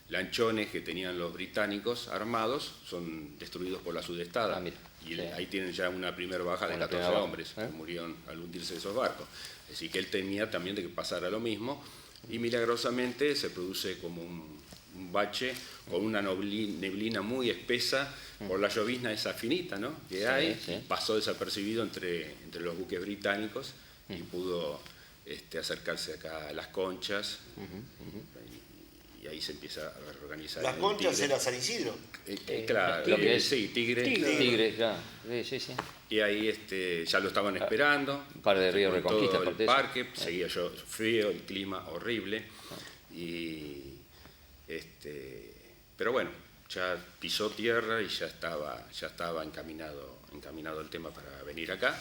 lanchones que tenían los británicos armados son destruidos por la sudestada. Y ahí tienen ya una primera baja de 14 hombres que murieron al hundirse esos barcos. Así que él temía también de que pasara lo mismo, y milagrosamente se produce como un bache con una neblina muy espesa por la llovizna esa finita, ¿no?, que hay. Pasó desapercibido entre los buques británicos y pudo acercarse acá a las Conchas. Y ahí se empieza a organizar. ¿Las Conchas era San Isidro? Claro, sí, Tigre, claro. Y ahí ya lo estaban esperando. Un par de ríos Reconquista. Todo el parque, seguía frío, el clima horrible. Pero bueno, ya pisó tierra y ya estaba encaminado el tema para venir acá.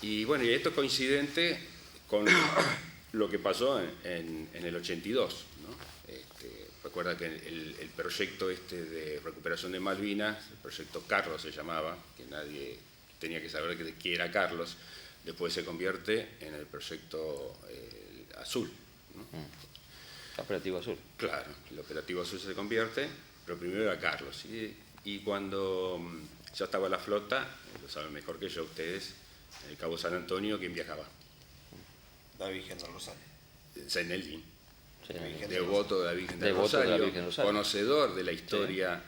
Y bueno, y esto es coincidente con lo que pasó en el 82, ¿no? Recuerda que el proyecto de recuperación de Malvinas, el proyecto Carlos se llamaba, que nadie tenía que saber de qué era Carlos, después se convierte en el proyecto Azul, ¿no? Operativo Azul. Claro, el Operativo Azul se convierte, pero primero era Carlos. Y cuando ya estaba la flota, lo saben mejor que yo ustedes, en el Cabo San Antonio, ¿quién viajaba? La Virgen del Rosario. Zenelín. Devoto de la Virgen del Rosario, conocedor de la historia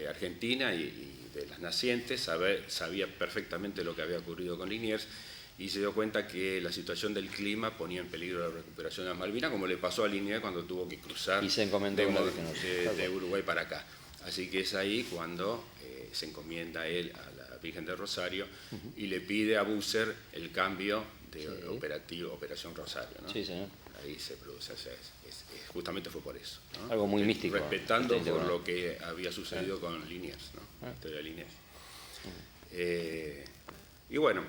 argentina y de las nacientes, sabía perfectamente lo que había ocurrido con Liniers, y se dio cuenta que la situación del clima ponía en peligro la recuperación de las Malvinas, como le pasó a Liniers cuando tuvo que cruzar de Uruguay para acá. Así que es ahí cuando se encomienda él a la Virgen del Rosario y le pide a Busser el cambio de Operación Rosario, ¿no? Sí, señor. Ahí se produce, justamente fue por eso, ¿no? Algo muy místico. Respetando por lo que había sucedido con Liniers, ¿no? La historia de Liniers. Y bueno,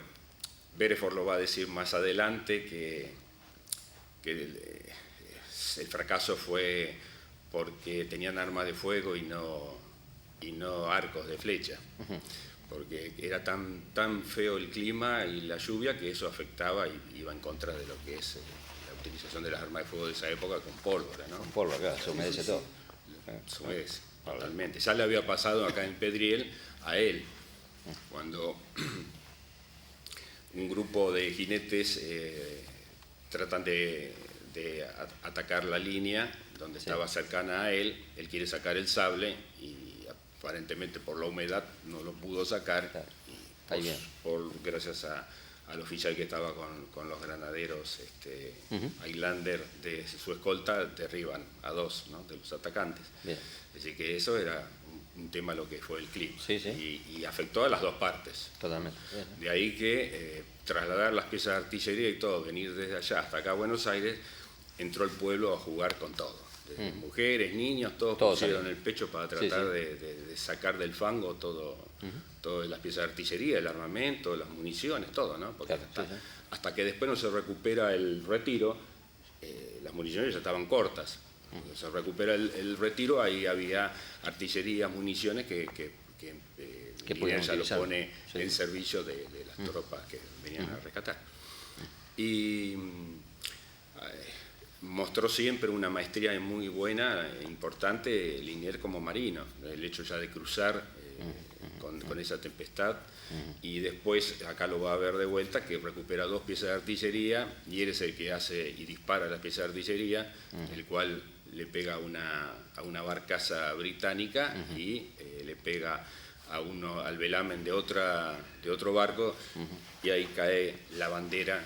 Bereford lo va a decir más adelante que el fracaso fue porque tenían armas de fuego y no arcos de flecha. Porque era tan feo el clima y la lluvia que eso afectaba y iba en contra de lo que es la utilización de las armas de fuego de esa época con pólvora, ¿no? Con pólvora, claro, se humedece todo. Se humedece, totalmente. Ya le había pasado acá en Pedriel a él, cuando un grupo de jinetes tratan de atacar la línea donde estaba cercana a él quiere sacar el sable y aparentemente por la humedad no lo pudo sacar. Claro. Y Ahí bien. gracias al oficial que estaba con los granaderos Highlander de su escolta, derriban a 2, ¿no?, de los atacantes. Bien. Así que eso era un tema lo que fue el clima. Sí, sí. Y afectó a las dos partes. Totalmente. Bien. De ahí que trasladar las piezas de artillería y todo, venir desde allá hasta acá a Buenos Aires, entró el pueblo a jugar con todo. Desde mujeres, niños, todos pusieron el pecho para tratar de sacar del fango todo, todas las piezas de artillería, el armamento, las municiones, todo, ¿no? Porque Claro, hasta que después no se recupera el retiro, las municiones ya estaban cortas. Cuando se recupera el retiro, ahí había artillería, municiones que podían ya lo utilizar. pone Sí. en servicio de las tropas que venían a rescatar. Y mostró siempre una maestría muy buena, importante, Liniers como marino. El hecho ya de cruzar con esa tempestad, y después acá lo va a ver de vuelta, que recupera 2 piezas de artillería, y él es el que hace y dispara las piezas de artillería, el cual le pega a una barcaza británica y le pega al velamen de otro barco, y ahí cae la bandera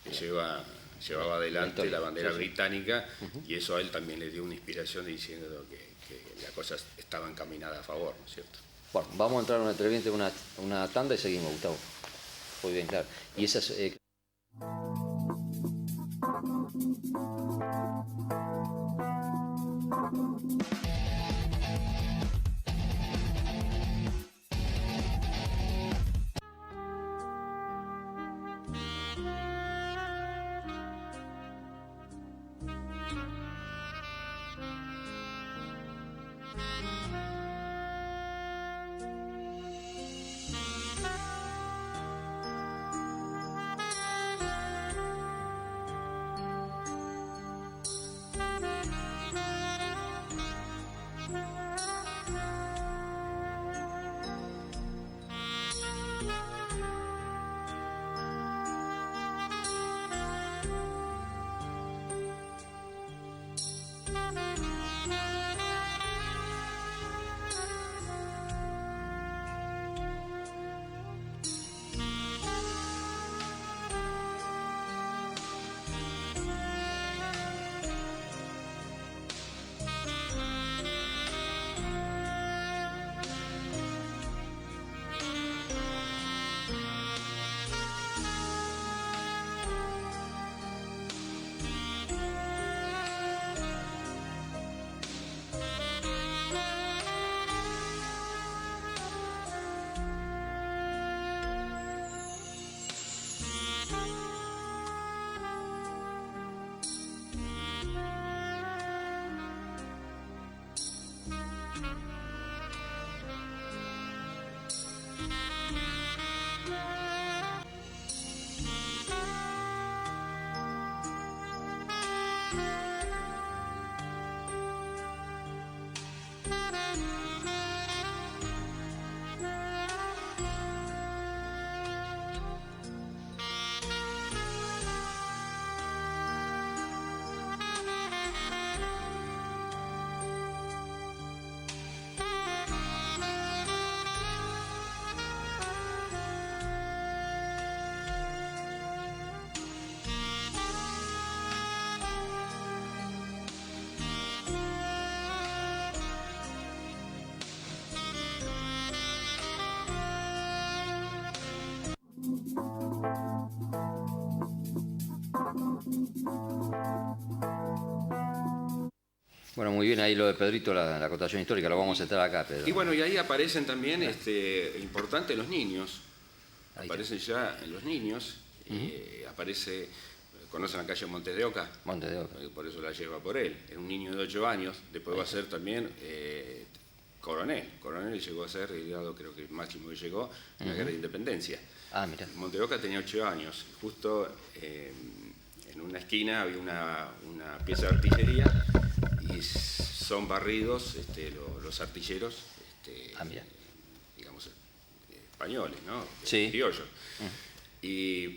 que llevaba adelante la bandera británica, y eso a él también le dio una inspiración diciendo que la cosa estaba encaminada a favor, ¿no es cierto? Bueno, vamos a entrar en una entrevista, una tanda y seguimos, Gustavo. Muy bien, claro. Y esas... Bueno, muy bien, ahí lo de Pedrito, la acotación histórica, lo vamos a estar acá, Pedro. Y bueno, y ahí aparecen también, importante, los niños. Aparecen ya los niños, aparece, ¿conocen la calle Montes de Oca? Montes de Oca. Por eso la lleva por él. Era un niño de 8 años, después va a ser también coronel. Coronel llegó a ser, el grado creo que el máximo que llegó, en la Guerra de Independencia. Ah, mira. Montes de Oca tenía 8 años, justo en una esquina había una pieza de artillería, y son barridos los artilleros, digamos, españoles, ¿no? Sí. Criollos.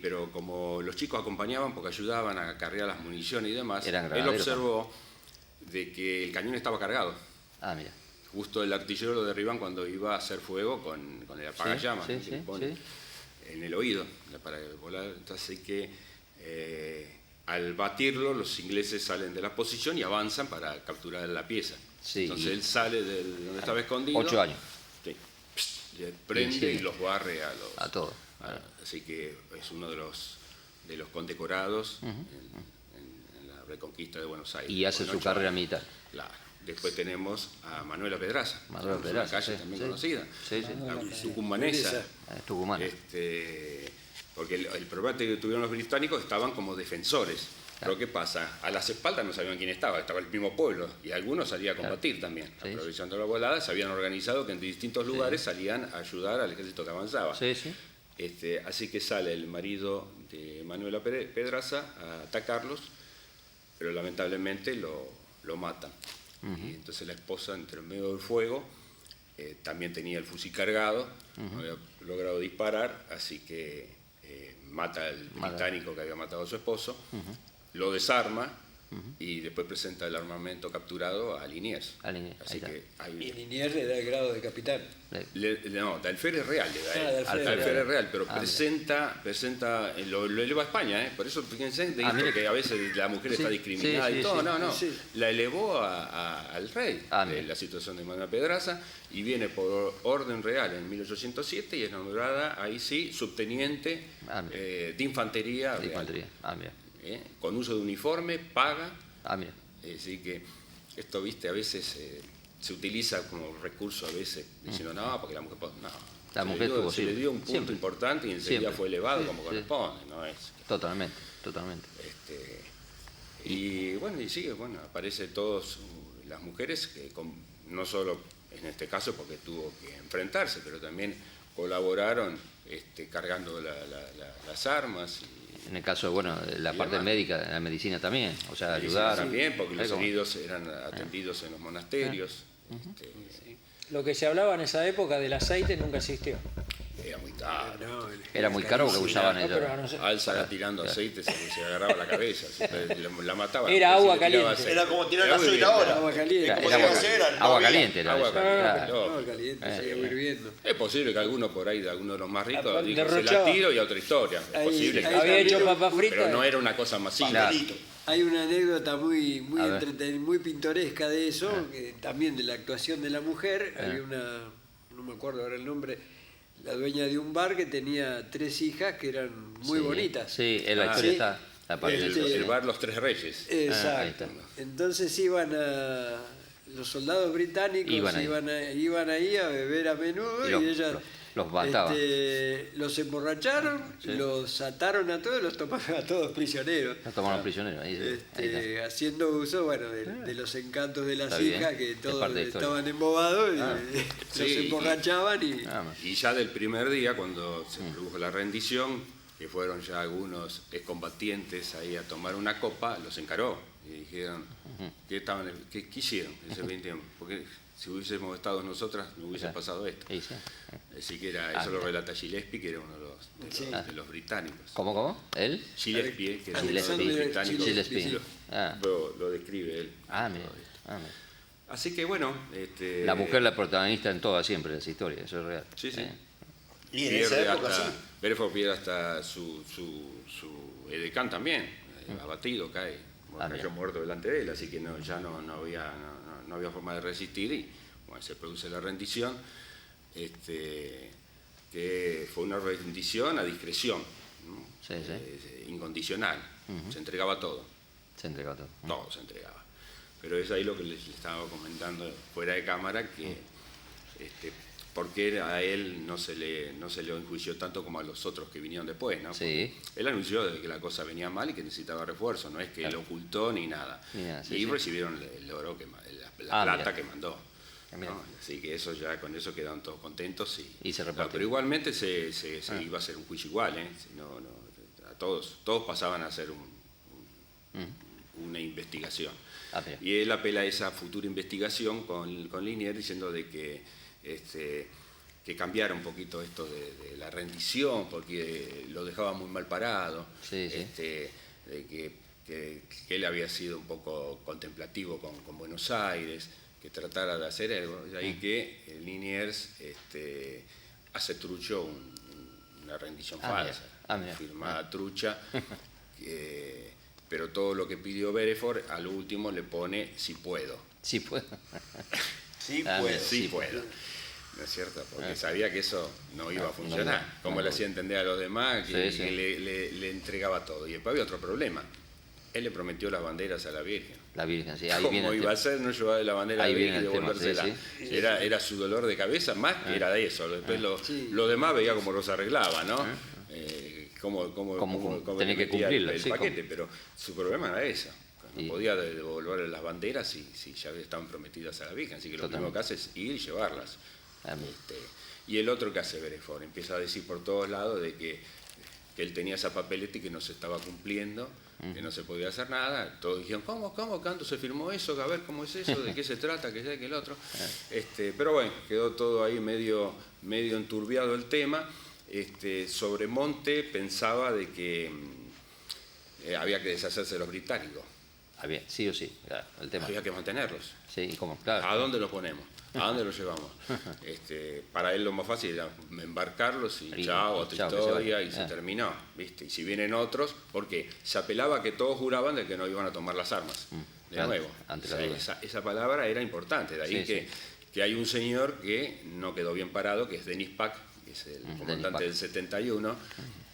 Pero como los chicos acompañaban porque ayudaban a cargar las municiones y demás, él observó de que el cañón estaba cargado. Ah, mira. justo el artillero lo derriban cuando iba a hacer fuego con el apagallamas, que le ponen en el oído para volar. Entonces hay que, al batirlo, los ingleses salen de la posición y avanzan para capturar la pieza. Sí, entonces él sale de donde estaba escondido. 8 años. Sí, le prende y los barre a todos. Así que es uno de los condecorados en la reconquista de Buenos Aires. Y hace su carrera militar. Claro. Después tenemos a Manuela Pedraza, Manuela Pedraza, una calle también conocida, la tucumanesa. Tucumana. Porque el problema que tuvieron los británicos, estaban como defensores. Pero ¿qué pasa? A las espaldas no sabían quién estaba el mismo pueblo, y algunos salían a combatir también. Aprovechando la volada, se habían organizado que en distintos lugares salían a ayudar al ejército que avanzaba. Así que sale el marido de Manuela Pedraza a atacarlos, pero lamentablemente lo matan. Y entonces la esposa, entre el medio del fuego, también tenía el fusil cargado, no había logrado disparar, así que mata al británico que había matado a su esposo, lo desarma y después presenta el armamento capturado a Liniers. Así que y Liniers le da el grado de capitán. No, da alférez real, le da alférez real, pero presenta lo eleva a España, por eso fíjense de esto que a veces la mujer está discriminada y todo, la elevó al rey la situación de Manuela Pedraza, y viene por orden real en 1807 y es nombrada ahí subteniente de infantería real. Con uso de uniforme, paga. Así que esto, viste, a veces se utiliza como recurso, a veces diciendo no, porque la mujer se le dio un punto importante y enseguida fue elevado como corresponde, ¿no? Totalmente. Y bueno, aparece todas las mujeres que no solo en este caso porque tuvo que enfrentarse, pero también colaboraron cargando las armas. En el caso de la parte médica, de la medicina también, o sea, ayudar. También, porque los heridos eran atendidos en los monasterios. Lo que se hablaba en esa época del aceite nunca existió. Era muy caro. Era muy caro porque usaban ellos. Alza tirando aceite, se agarraba la cabeza, la mataba. Era agua caliente. Era como tirar gasoil ahora. Agua caliente. Agua caliente era agua caliente, se iba hirviendo. Es posible que alguno por ahí, de alguno de los más ricos, dijo, se la tiro y a otra historia. Es posible que había hecho papas fritas. Pero no era una cosa masiva. Hay una anécdota muy pintoresca de eso, que también de la actuación de la mujer. Había una, no me acuerdo ahora el nombre, la dueña de un bar que tenía 3 hijas que eran muy bonitas. Sí, en la historia está. El bar Los Tres Reyes. Exacto. Entonces los soldados británicos iban ahí a beber a menudo y ellas los mataban. Los emborracharon, los ataron a todos y los tomaron a todos prisioneros. Los tomaron prisioneros. Haciendo uso de los encantos de las hijas, que todos estaban embobados y los emborrachaban. Y ya del primer día, cuando se produjo la rendición, que fueron ya algunos excombatientes ahí a tomar una copa, los encaró y dijeron, ¿qué hicieron ese 20 tiempo? Porque si hubiésemos estado nosotras, no hubiese pasado esto. Así que eso lo relata Gillespie, que era uno de los británicos. ¿Cómo? ¿Él? Gillespie, que era uno de los británicos. Gillespie. Lo describe él. Así que bueno... La mujer la protagonista en todas siempre de esa historia, eso es real. Sí. Y en esa época Berford pierde hasta su edecán también, abatido, cae. Cayó muerto delante de él, así que ya no había forma de resistir y se produce la rendición, que fue una rendición a discreción, ¿no? Incondicional, se entregaba todo. Todo se entregaba. Pero es ahí lo que les estaba comentando fuera de cámara, que porque a él no se le enjuició tanto como a los otros que vinieron después, ¿no? Él anunció de que la cosa venía mal y que necesitaba refuerzo, no es que lo ocultó ni nada. Y recibieron el oro, la plata que mandó, ¿no? Así que con eso quedaron todos contentos y se repartió. Pero igualmente se iba a hacer un juicio igual, a todos pasaban a hacer una investigación. Y él apela a esa futura investigación con Liniers, diciendo de que cambiara un poquito esto de la rendición, porque lo dejaba muy mal parado, de que él había sido un poco contemplativo con Buenos Aires, tratara de hacer algo. De ahí que Liniers hace trucho una rendición falsa, firmada trucha, pero todo lo que pidió Bereford, al último le pone si puedo. Sí puedo. Sí puedo. Sí puedo. ¿No es cierto? Porque sabía que eso no iba a funcionar. Como le hacía entender a los demás, que le entregaba todo. Y después había otro problema. Él le prometió las banderas a la Virgen. La Virgen, sí. Ahí ¿Cómo iba a ser no llevar la bandera a la Virgen y devolvérsela? Era su dolor de cabeza, más que era de eso. Después lo demás veía cómo los arreglaba, ¿no? Cómo tenía que cumplirlo el paquete, pero su problema era eso. No podía devolver las banderas si ya estaban prometidas a la Virgen, así que lo primero que hace es ir y llevarlas. Y el otro que hace Bereford, empieza a decir por todos lados de que él tenía esa papeleta y que no se estaba cumpliendo, que no se podía hacer nada. Todos dijeron, ¿cómo? ¿Cuándo se firmó eso? A ver, ¿cómo es eso? ¿De qué se trata? ¿Qué sea que el otro? Pero bueno, quedó todo ahí medio enturbiado el tema. Sobremonte pensaba de que había que deshacerse de los británicos. Sí o sí, claro, el tema. Había que mantenerlos. Sí, ¿cómo? Claro. ¿A dónde los ponemos? ¿A dónde los llevamos? Para él lo más fácil era embarcarlos y chao, otra historia, y se terminó, ¿viste? Y si vienen otros, porque se apelaba a que todos juraban de que no iban a tomar las armas, de nuevo. Esa palabra era importante, de ahí que hay un señor que no quedó bien parado, que es Denis Pack, que es el comandante del 71,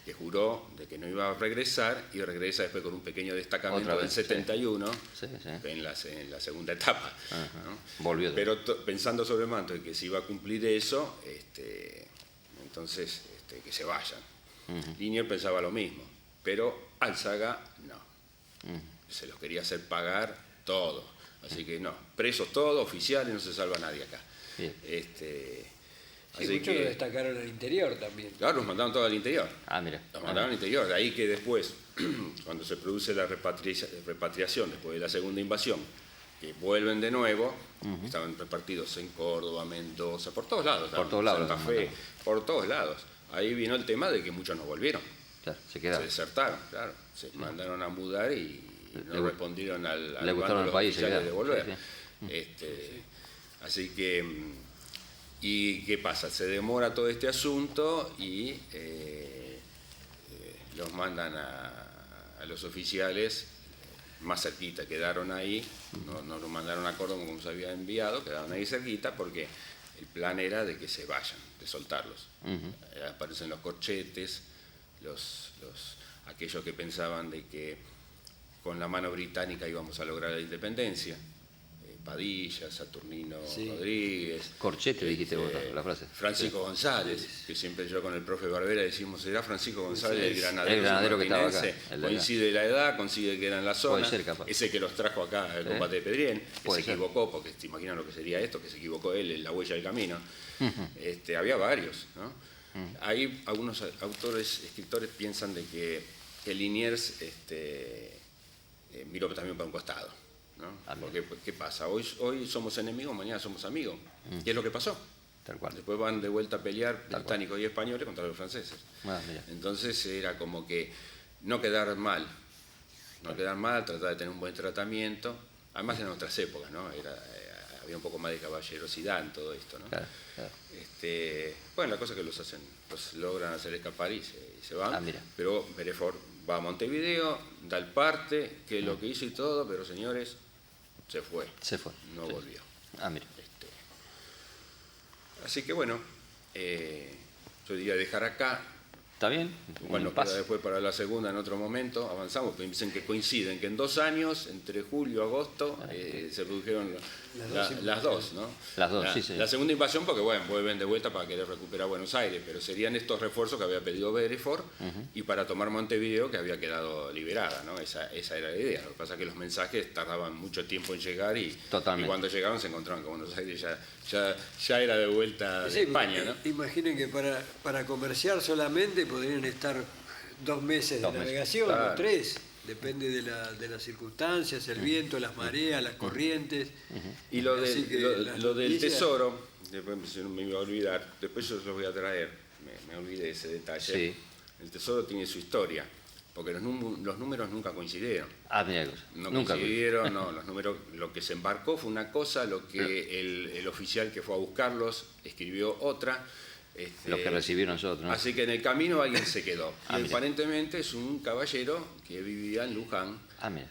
que juró de que no iba a regresar y regresa después con un pequeño destacamento del 71 en la segunda etapa, ¿no? Volvió. Pero pensando sobre el manto de que se iba a cumplir eso, entonces que se vayan. Liniers pensaba lo mismo, pero Álzaga no. Se los quería hacer pagar todo. Así que no, presos todos, oficiales, no se salva nadie acá. Sí, muchos lo destacaron al interior también. Claro, los mandaron todos al interior. Mira. Los mandaron al interior. De ahí que después, cuando se produce la repatriación, después de la segunda invasión, que vuelven de nuevo, estaban repartidos en Córdoba, Mendoza, por todos lados. Por todos lados. Santa Fe, por todos lados. Ahí vino el tema de que muchos no volvieron. Claro, se quedaron. Se desertaron, claro. Se mandaron a mudar y no respondieron al mando de los oficiales de volver. Así que... ¿Y qué pasa? Se demora todo este asunto y los mandan a los oficiales más cerquita, quedaron ahí, no los mandaron a Córdoba como se había enviado, quedaron ahí cerquita porque el plan era de que se vayan, de soltarlos. Aparecen los corchetes, aquellos que pensaban de que con la mano británica íbamos a lograr la independencia. Padilla, Saturnino Rodríguez. Corchete, dijiste vos la frase. Francisco González, que siempre yo con el profe Barbera decimos, ¿será Francisco González el granadero que estaba acá? Coincide la edad, coincide que era en la zona. Puede ser, capaz. Ese que los trajo acá al combate de Pedrién, que se equivocó, porque te imaginas lo que sería esto, que se equivocó él en la huella del camino. Había varios, ¿no? Hay algunos autores, escritores piensan de que Liniers miró también para un costado. ¿No? Porque, ¿qué pasa? Hoy somos enemigos, mañana somos amigos. ¿Qué es lo que pasó? Tal cual. Después van de vuelta a pelear británicos y españoles contra los franceses. Entonces era como que no quedar mal, tratar de tener un buen tratamiento. Además en otras épocas, ¿no? Había un poco más de caballerosidad en todo esto, ¿no? Claro. La cosa es que los logran hacer escapar y se van. Pero Bereford va a Montevideo, da el parte, que es lo que hizo y todo, pero señores, se fue. No volvió. Mira. Así que bueno, yo diría dejar acá. ¿Está bien? Bueno, queda después para la segunda en otro momento, avanzamos, pero dicen que coinciden, que en 2 años, entre julio y agosto, se produjeron las dos, ¿no? Las dos, sí. La segunda invasión, porque bueno, vuelven de vuelta para querer recuperar Buenos Aires, pero serían estos refuerzos que había pedido Bereford y para tomar Montevideo, que había quedado liberada, ¿no? Esa era la idea. Lo que pasa es que los mensajes tardaban mucho tiempo en llegar y cuando llegaron se encontraron con Buenos Aires ya era de vuelta de España, ¿no? Imaginen que para comerciar solamente podrían estar 2 meses de navegación, o 3, depende de las circunstancias, el viento, las mareas, las corrientes. Y lo del tesoro, después no me iba a olvidar, después yo los voy a traer, me olvidé ese detalle. El tesoro tiene su historia. porque los números nunca coincidieron. Ah, mira, Nunca coincidieron, no, los números, lo que se embarcó fue una cosa, lo que el oficial que fue a buscarlos escribió otra. Los que recibieron nosotros, ¿no? Así que en el camino alguien se quedó. Ah, y aparentemente es un caballero que vivía en Luján. Ah, mira.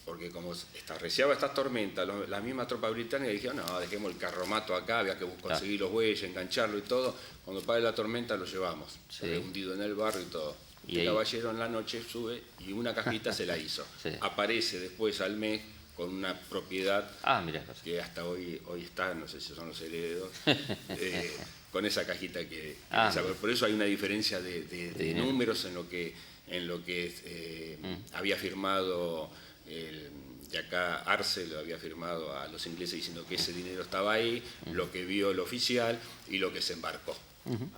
Porque como arreciaba estas tormentas, la misma tropa británica dijeron, no, dejemos el carromato acá, había que conseguir los bueyes, engancharlo y todo. Cuando pare la tormenta lo llevamos, hundido en el barro y todo. Y el caballero en la noche sube y una cajita se la hizo. Sí. Aparece después al mes con una propiedad que hasta hoy está, no sé si son los herederos, con esa cajita que por eso hay una diferencia de números en lo que había firmado de acá Arce, lo había firmado a los ingleses diciendo que ese dinero estaba ahí, lo que vio el oficial y lo que se embarcó.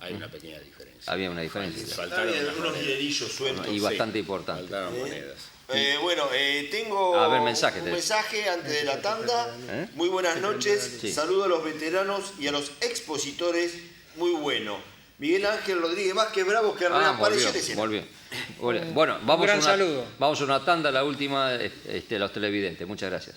Hay una pequeña diferencia. Había una diferencia. Faltaron algunos dinerillos sueltos. Y bastante importante. Faltaron monedas. Tengo un mensaje antes de la tanda. Muy buenas noches. Sí. Saludo a los veteranos y a los expositores. Muy bueno. Miguel Ángel Rodríguez Vázquez Bravo, que reapareció en escena. Volvió. Bueno, vamos a una tanda, la última, los televidentes. Muchas gracias.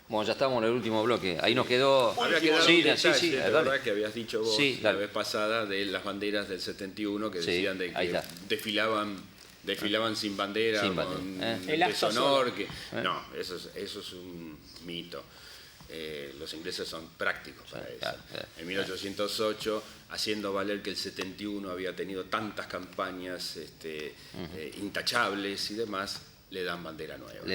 Bueno, ya estamos en el último bloque. Ahí nos quedó... La verdad que habías dicho vos la vez pasada de las banderas del 71 que decían de que desfilaban sin bandera, con deshonor. No, eso es un mito. Los ingleses son prácticos para eso. En 1808, haciendo valer que el 71 había tenido tantas campañas intachables y demás, le dan bandera nueva.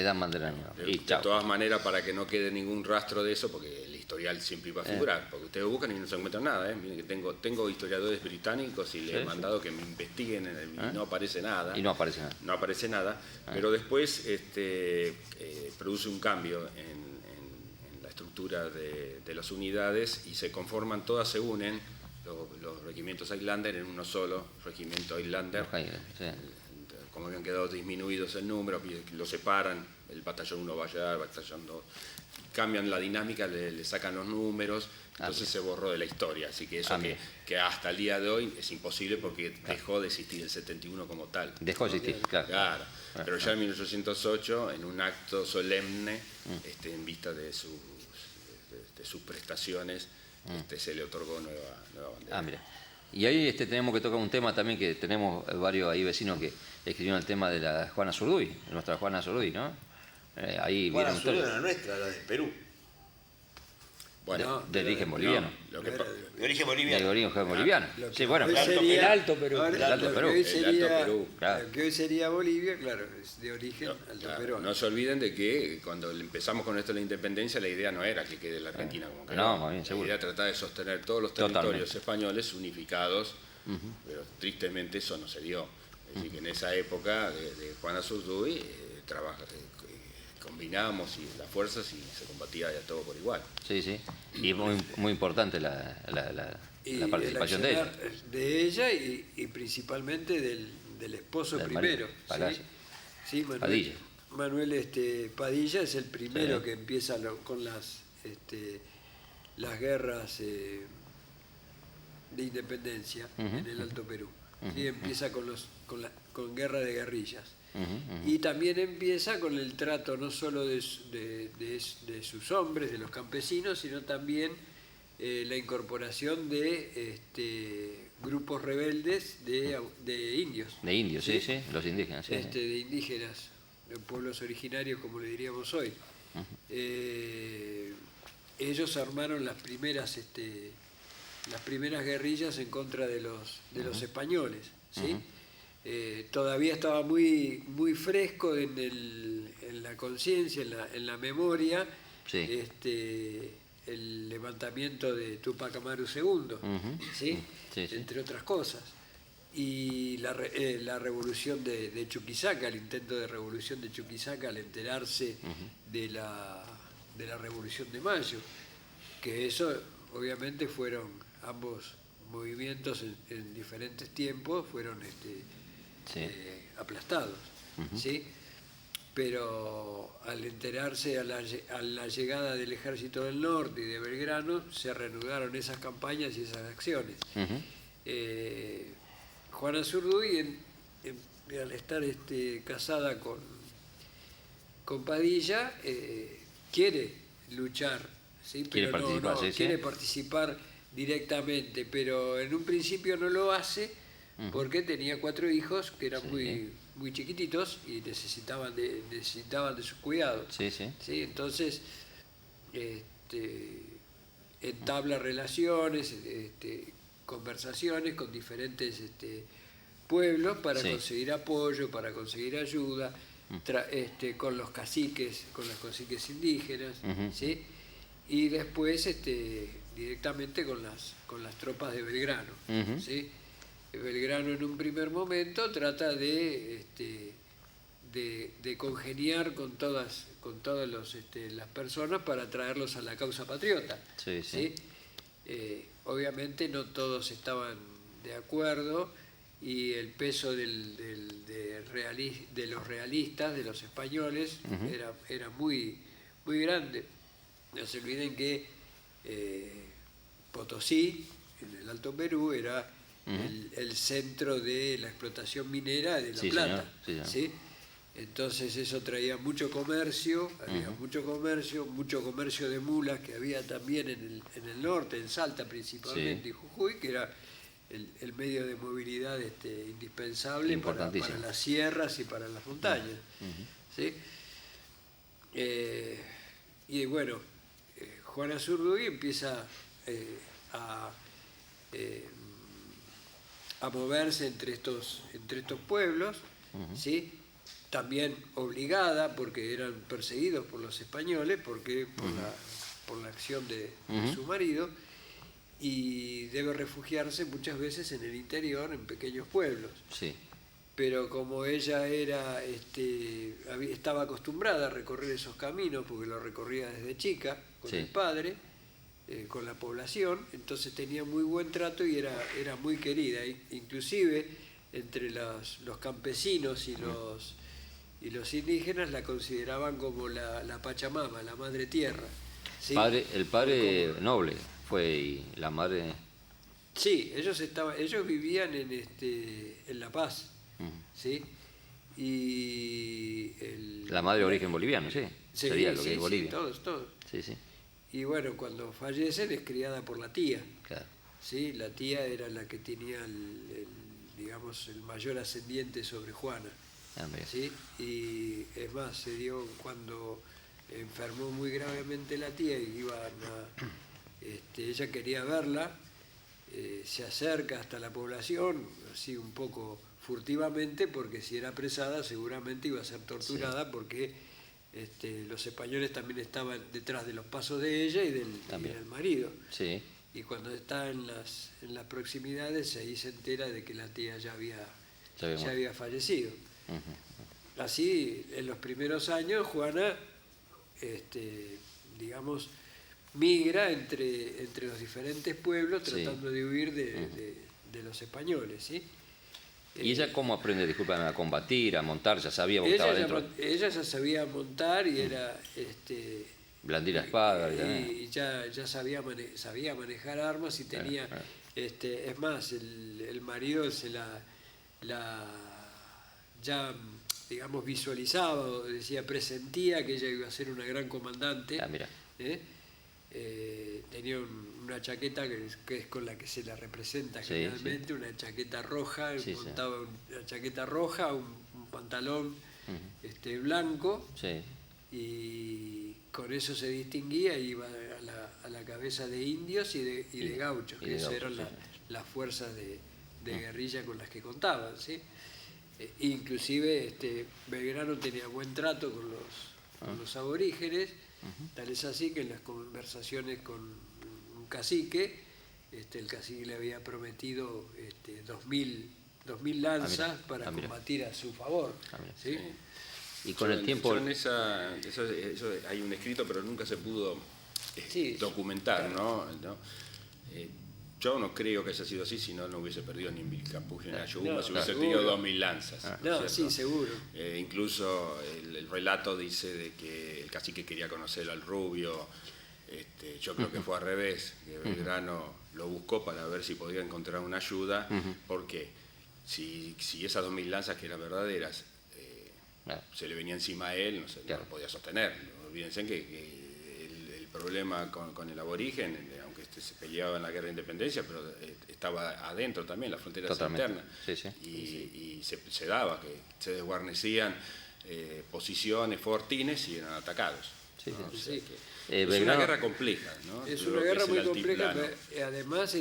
Y de todas maneras, para que no quede ningún rastro de eso, porque el historial siempre iba a figurar, porque ustedes buscan y no se encuentran nada. Miren que tengo historiadores británicos y les he mandado que me investiguen y no aparece nada. No aparece nada, pero después produce un cambio en la estructura de las unidades y se conforman, todas se unen, los regimientos Highlander en uno solo, regimiento Highlander. como habían quedado disminuidos el número, lo separan, el batallón 1 va allá, el batallón 2, cambian la dinámica, le sacan los números, entonces se borró de la historia, así que eso que hasta el día de hoy es imposible porque dejó de existir el 71 como tal. Dejó de existir, claro. Pero ya en 1808, en un acto solemne, en vista de sus prestaciones, se le otorgó nueva bandera. Mira. Y ahí tenemos que tocar un tema también, que tenemos varios ahí vecinos que escribieron el tema de la Juana Zurduy, nuestra Juana Zurduy, ¿no? Ahí Juana vieron Zurduy era nuestra, la de Perú. Bueno, de origen boliviano. De origen boliviano. De origen boliviano. Sí, bueno, el Alto Perú. El Alto Perú. Lo que hoy sería Bolivia, claro, es de origen Alto Perú. No se olviden de que cuando empezamos con esto de la independencia, la idea no era que quede la Argentina como quedó. No, más bien, seguro. La idea era tratar de sostener todos los territorios españoles unificados, pero tristemente eso no se dio. Es decir, que en esa época de Juana Zurduy combinábamos las fuerzas y se combatía ya todo por igual. Sí, sí. Y muy, muy importante la participación de ella. De ella y principalmente del esposo primero. ¿sí? Manuel Padilla es el primero que empieza con las guerras de independencia en el Alto Perú. ¿sí? Empieza con guerra de guerrillas. Y también empieza con el trato no solo de sus hombres, de los campesinos, sino también la incorporación de grupos rebeldes de indios. De indios, sí, los indígenas. De indígenas, de pueblos originarios, como le diríamos hoy. Ellos armaron las primeras guerrillas en contra de los españoles, ¿sí? Todavía estaba muy, muy fresco en la conciencia, en la memoria, el levantamiento de Tupac Amaru II, ¿sí? Entre otras cosas. Y la revolución de Chuquisaca, el intento de revolución de Chuquisaca al enterarse de la Revolución de Mayo, que eso obviamente fueron ambos movimientos en diferentes tiempos, fueron aplastados, ¿sí? Pero al enterarse a la llegada del Ejército del Norte y de Belgrano, se reanudaron esas campañas y esas acciones. Juana Zurduy, al estar casada con Padilla, quiere luchar, ¿sí? Pero quiere participar directamente, pero en un principio no lo hace porque tenía 4 hijos que eran muy chiquititos y necesitaban de sus cuidados. ¿sí? Entonces entabla relaciones, conversaciones con diferentes pueblos para conseguir apoyo, para conseguir ayuda, con los caciques indígenas, ¿sí? Y después directamente con las tropas de Belgrano, ¿sí? Belgrano en un primer momento trata de congeniar con todas las personas para traerlos a la causa patriota. ¿sí? Obviamente no todos estaban de acuerdo y el peso de los realistas, de los españoles, era muy, muy grande. No se olviden que Potosí, en el Alto Perú, era el centro de la explotación minera de La Plata. ¿sí? Entonces eso traía mucho comercio, mucho comercio de mulas que había también en el norte, en Salta principalmente, y Jujuy, que era el medio de movilidad indispensable para las sierras y para las montañas. ¿sí? Y bueno, Juana Zurduy empieza a moverse entre estos pueblos, ¿sí? También obligada, porque eran perseguidos por los españoles, por la acción de su marido, y debe refugiarse muchas veces en el interior, en pequeños pueblos. Pero como ella estaba acostumbrada a recorrer esos caminos, porque lo recorría desde chica con el padre, con la población, entonces tenía muy buen trato y era muy querida. Inclusive entre los campesinos y los indígenas la consideraban como la Pachamama, la madre tierra. ¿Sí? El padre noble fue y la madre... Sí, ellos vivían en La Paz, ¿sí? Y la madre de origen boliviano, sí. Sí, Sería lo sí, que es Bolivia. Sí, todos. Sí, sí. Y bueno, cuando fallecen es criada por la tía. Claro. ¿Sí? La tía era la que tenía digamos, el mayor ascendiente sobre Juana. ¿Sí? Y es más, se dio cuando enfermó muy gravemente la tía y ella quería verla, se acerca hasta la población, así un poco furtivamente, porque si era apresada seguramente iba a ser torturada, porque los españoles también estaban detrás de los pasos de ella y del marido. Sí. Y cuando está en las proximidades, ahí se entera de que la tía ya había fallecido. Uh-huh. Así, en los primeros años, Juana, digamos, migra entre los diferentes pueblos tratando de huir de los españoles, ¿sí? ¿Y ella cómo aprende, discúlpame, a combatir, a montar? ¿Ya sabía que estaba dentro? Ella ya sabía montar y era... blandir la espada. Y ya sabía manejar armas y tenía... es más, el marido se ya, digamos, visualizaba, decía, presentía que ella iba a ser una gran comandante. Mira. Tenía una chaqueta que es con la que se la representa generalmente, una chaqueta roja, montaba una chaqueta roja, un pantalón blanco, y con eso se distinguía, iba a la cabeza de indios y de gauchos, que esas eran las fuerzas de guerrilla con las que contaban, ¿sí? Inclusive Belgrano tenía buen trato con los aborígenes. Tal es así que en las conversaciones con un cacique, el cacique le había prometido 2.000 lanzas para combatir a su favor. ¿Sí? Y con el tiempo... Eso hay un escrito, pero nunca se pudo documentar, claro. ¿no? Yo no creo que haya sido así, si no hubiese perdido ni en Vilcapugio ni en Ayohuma, se hubiese tenido 2.000 lanzas. Sí, seguro. Incluso el relato dice de que el cacique quería conocer al rubio. Yo creo que fue al revés, que Belgrano lo buscó para ver si podía encontrar una ayuda, porque si esas 2.000 lanzas que eran verdaderas se le venía encima a él, no lo podía sostener. No olvídense que el problema con el aborigen, aunque se peleaba en la guerra de independencia, pero estaba adentro también, las fronteras internas. Y se daba que se desguarnecían posiciones, fortines y eran atacados. Es una guerra compleja, ¿no? Es una guerra muy compleja, pero además,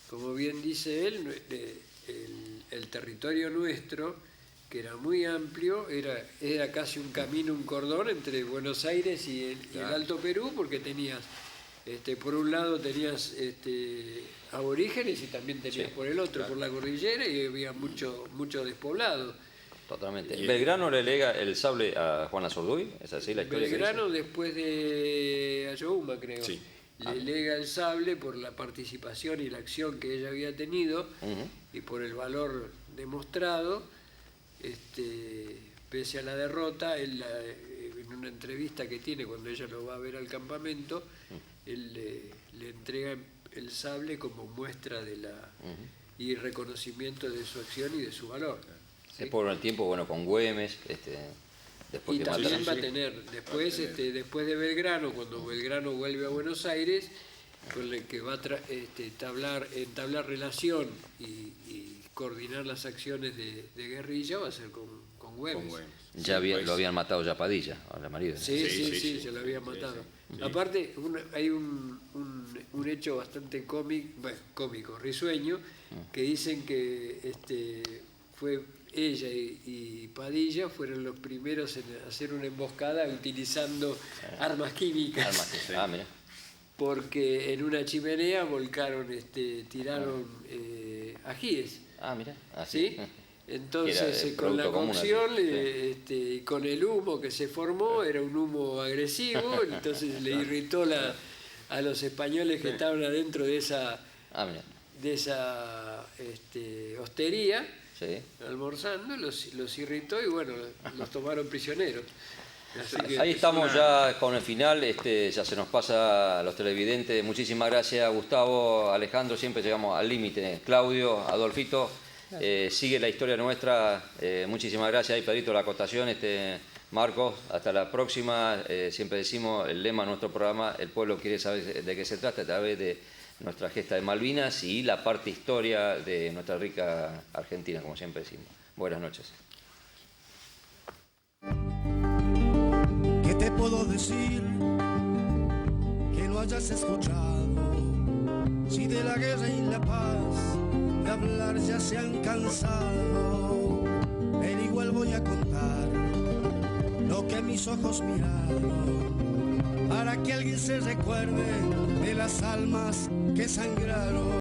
como bien dice él, el territorio nuestro, que era muy amplio, era casi un camino, un cordón entre Buenos Aires y el Alto Perú, porque tenías, por un lado tenías aborígenes y también tenías por el otro, por la cordillera, y había mucho despoblado. Totalmente. ¿Belgrano le lega el sable a Juana Zurduy? ¿Es así la historia? Belgrano, después de Ayohuma, creo. Sí. Le lega el sable por la participación y la acción que ella había tenido y por el valor demostrado. Pese a la derrota, él, en una entrevista que tiene cuando ella lo va a ver al campamento, él le entrega el sable como muestra y reconocimiento de su acción y de su valor. ¿Sí? Por el tiempo, con Güemes, después y que también mataron. va a tener, después de Belgrano, cuando Belgrano vuelve a Buenos Aires, con el que va a entablar relación y coordinar las acciones de guerrilla, va a ser con Güemes. Ya lo habían matado ya Padilla, al marido. Sí, se lo habían matado. Aparte, hay un hecho bastante cómico, risueño, que dicen que fue ella y Padilla fueron los primeros en hacer una emboscada utilizando armas químicas. Mira. Porque en una chimenea tiraron ajíes. Mira. ¿Sí? Entonces, con la cocción y con el humo que se formó, era un humo agresivo, entonces le irritó a los españoles que estaban adentro de esa hostería, almorzando, los irritó y bueno, los tomaron prisioneros. Así que ahí estamos ya con el final, ya se nos pasa a los televidentes. Muchísimas gracias, Gustavo, Alejandro, siempre llegamos al límite. Claudio, Adolfito, sigue la historia nuestra. Muchísimas gracias, ahí Pedrito, la acotación. Marcos, hasta la próxima. Siempre decimos el lema de nuestro programa: el pueblo quiere saber de qué se trata a través de nuestra gesta de Malvinas y la parte historia de nuestra rica Argentina, como siempre decimos. Buenas noches. ¿Qué te puedo decir que no hayas escuchado? Si de la guerra y la paz de hablar ya se han cansado, pero igual voy a contar lo que mis ojos miraron, para que alguien se recuerde de las almas que sangraron.